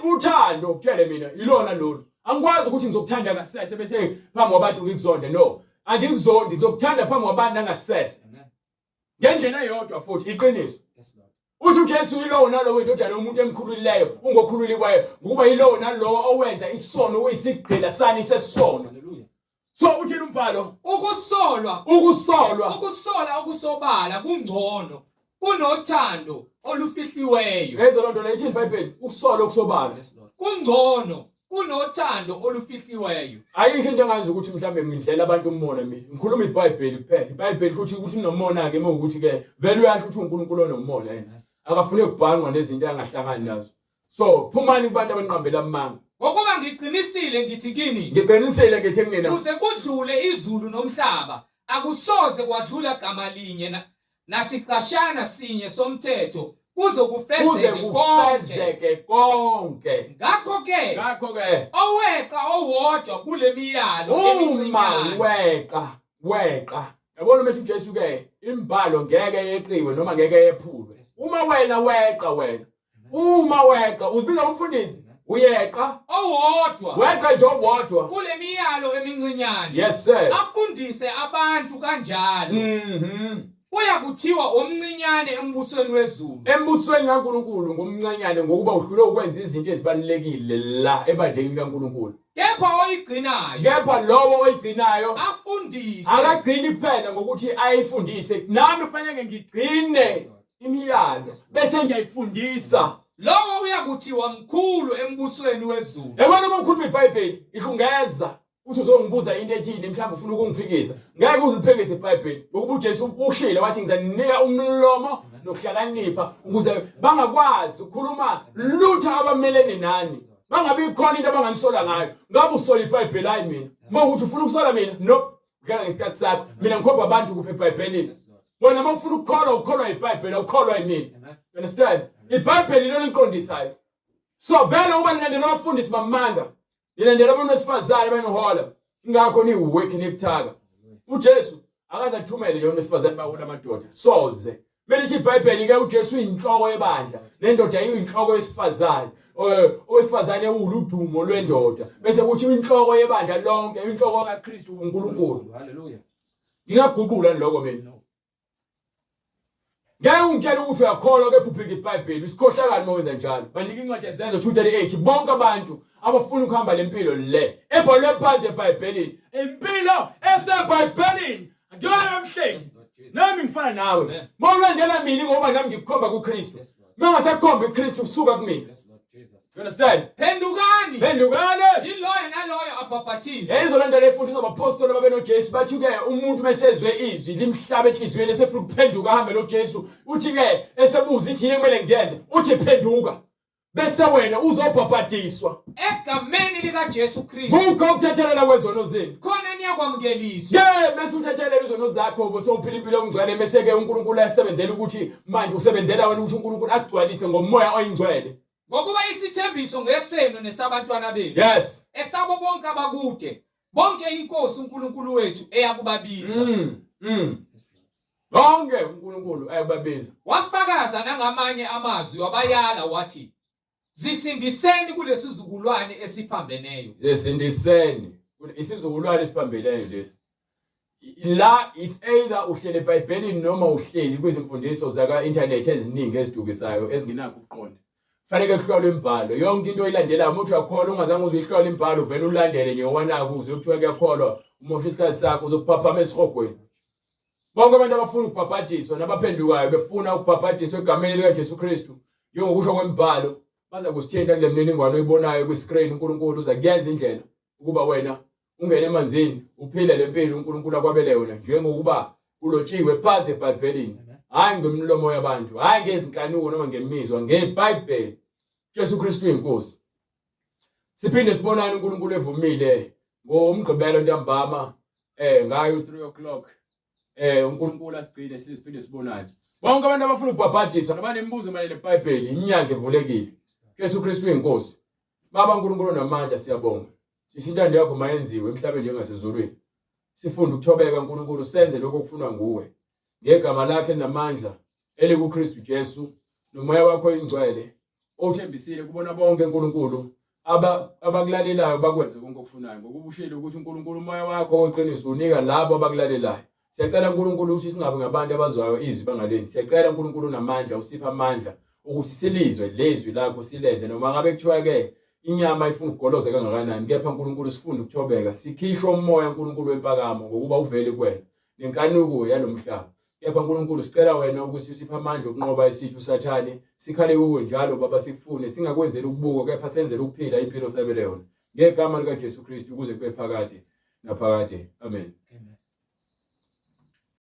Uthando kuthele mina ilona lolu. Angikwazi ukuthi ngizokuthanda ngasese bese phambi kwabantu ngikuzonde no. Angikuzondi ngizokuthanda phambi kwabantu ngasese. Ngendlela eyodwa futhi iqiniso. Uthi uJesu yilowo nalowo indodana yomuntu emkhululileyo ungokhululiweyo ngokuba yilowo nalowo owenza isono uyisigqila sani sesono. So uthini umbhalo? Ukusola okusobala kungcono kunothando olufihliweyo. Lezo lonto le ithini iBhayibheli? Ukusola okusobala kungcono kunothando olufihliweyo. Ayikho into engazi ukuthi mhlambe ngidlela abantu ummona mina. Ngikhuluma iBhayibheli kuphela. iBhayibheli ukuthi nomona ke ukuthi ke vele uyasho ukuthi uNkulunkulu onomona yena. Akafune ukubhanqwa nezinto angahlangani nazo. So phumani kubantu abanqambela amanga. Ngokuba ngiqinisile ngithi kini. Ngiqinisile ngithi kunina. Kuze kudlule izulu nomhlaba akusoze kwadlula gama linye nasiqashana sinye somthetho kuzokufezeke konke. Ngakho ke oweqa owodwa kule miyalo emincinyane. Weqa. Yabona manje uJesu ke imbalo ngeke yeqiwe noma ngeke yephulwe. Uma wena weqa wena. Uma weqa uzibiza umfundisi uyeqa owodwa. Weqa nje owodwa kule miyalo emincinyane. Yes sir. Afundise abantu kanjalo. Uya kuthiwa omncinyane embusweni wezulu. Embusweni kaNkulunkulu ngomncanyane ngokuba uhlule ukwenza izinto ezibalekile la ebandleni kaNkulunkulu. Kepha lowo oyigcinayo afundise. Akagcini kuphela ngokuthi ayifundise. Nami kufanele ngigcine imiyalo bese ngiyayifundisa. Lowo uya kuthiwa mkhulu embusweni wezulu. Yabona uma ukhuluma iBhayibheli ihlungeza. Uthi uzongibuza into ethile mhlawumbe ufuna ukungiphikisa. Ngeke uziphikise iBhayibheli. Ngokuba uJesu ushilo wathi ngizanika umlomo nokuhlakanipha ukuze bangakwazi ukukhuluma lutho abamelene nani. Bangabi khona into abanganisola ngayo. Ngabe usola iBhayibheli hayi mina. Ngokuthi ufuna ukusola mina? No. Ngeke ngesikhathi sakho. Mina ngikhomba abantu kuphe iBhayibhelini. Bona mawufuna ukukholwa iBhayibheli ukholwa yimina. Understand? iBhayibheli lelo liqondisayo. So vele uba nilandela abafundisi bamanga. Nilandela abantu besifazane benohola. Ingakho niweki nibuthaka. uJesu akaze athumele yona besifazane bawona amadoda. Soze. Melithi iBhayibheli ke uJesu uyinhloko yebandla. Nendoda yinhloko yesifazane. Owesifazane uludumo lwendoda. Bese kuthi inhloko yebandla lonke, inhloko kaKristu uNkulunkulu. Hallelujah. Ngingaguqula lokho mina. Ngeke ungitshela ukuthi uyakholwa kephuphi iBhayibheli. Usikhohlakala mawenza njalo. Bandika incwadi yezenzo 2:38 bonke abantu abafuna ukuhamba lempilo le ebhalwe phansi eBhayibhelini. Impilo eseBhayibhelini akuyona emhleni. Nami ngifana nawe. Mawulandela mina ngoba nami ngikukhomba kuKristu. Mangasakhomba iKristu kusuka kumina. You understand? Pendukani. Yiloyo naloyo abhabhathize. Ezolanda lefundisa abapostoli ababenoJesu bathi ke umuntu mesezwe izwi limhlaba enhliziyweni esefuna ukuphenduka ahambe noJesu. Uthi ke esebuza ithi yini kumele ngiyenze? Uthi phenduka. Bese wena uzobhabhatiswa egameni likaJesu Kristu. Buka ukuthethelela kwezono zenu. Khona niyakwamukelisa. Bese uthethelela izono zakho bese uphila impilo engcwele bese ke uNkulunkulu asebenzela ukuthi manje usebenzela wena ukuthi uNkulunkulu agcwalise ngomoya oyingcwele. Ngokuba isithembiso ngesenu nesabantwana benu. Yes. Esabo bonke abakude. Bonke inkosi uNkulunkulu wethu eyakubabiza. Bonke uNkulunkulu ayakubabiza. Wafakaza nangamanye amazwi wabayala wathi zisindiseni kulesi sizukulwane esiphambeneyo. Zisindiseni isizukulwane esiphambeneyo lesi. La it's either uhlele eBhayibhelini noma uhleli kwizimfundiso zaka internet eziningi ezidukisayo ezingenakho ukuqonda. Fanele kuhlolwe imbhalo yonke into oyilandelayo umuntu uyakholwa ungazange uzihlola imbhalo vele ulandele nje owanaka uze ukuthiwa kuyakholwa umosha isikhathi sakho uzokuphaphama esihogweni. Bonke abantu abafuna ukubhabhadiswa nabaphendukayo befuna ukubhabhadiswa egameni likaJesu Kristu njengokusho kwembhalo baza kusithinta kule mniningwane oyibonayo kwi-screen. uNkulunkulu uza kuyenza indlela ukuba wena ungene emanzini uphile lempilo uNkulunkulu akwabele yona njengokuba ulotshiwe phansi eBhayibhelini. Hayi ngomlomo yabantu, hayi ngezinkanuko noma ngemizwa, ngeBhayibheli. Jesu Kristu inkosi. Siphinde sibonane uNkulunkulu evumile ngomgqibelo ntambama ngayo 3 o'clock uNkulunkulu asigcine siphinde sibonane. Bonke abantu abafuna ukubhabhadiswa nabanemibuzo mayelana neBhayibheli iminyango evulekile. Jesu Kristu inkosi. Baba uNkulunkulu namandla siyabonga. Sisho intando yakho mayenziwe emhlabeni njengasezulwini. Sifunda ukuthobeka uNkulunkulu senze lokho okufunwa nguwe. Ngegama lakhe namandla elikuKristu Jesu nomoya wakho ingcwele othembisile kubona bonke uNkulunkulu abakulalelayo bakwenze konke okufunayo ngokuba ushilo ukuthi uNkulunkulu umoya wakho oqiniso unika labo abakulalelayo. Siyacela uNkulunkulu ukuthi singabe ngabantu abazwayo izwi bangaleni. Siyacela uNkulunkulu namandla usipha amandla ukuthi silizwe lezwi lakho silenze noma ngabe kuthiwa ke inyama ifuna ukugoloza kangakanani kepha uNkulunkulu sifunda ukuthobeka sikhishwa umoya uNkulunkulu wempakamo ngokuba uvele kuwena nenkanuko yalomhlaba. Kepha uNkulunkulu sicela wena ukuthi usiphe amandla okunqoba isithu sathane sikhale kuwe njalo baba sikufune singakwenzeli ukubuka kepha senzele ukuphila impilo sabele yona ngegama lika Jesu Kristu ukuze kube phakade naphakade amen.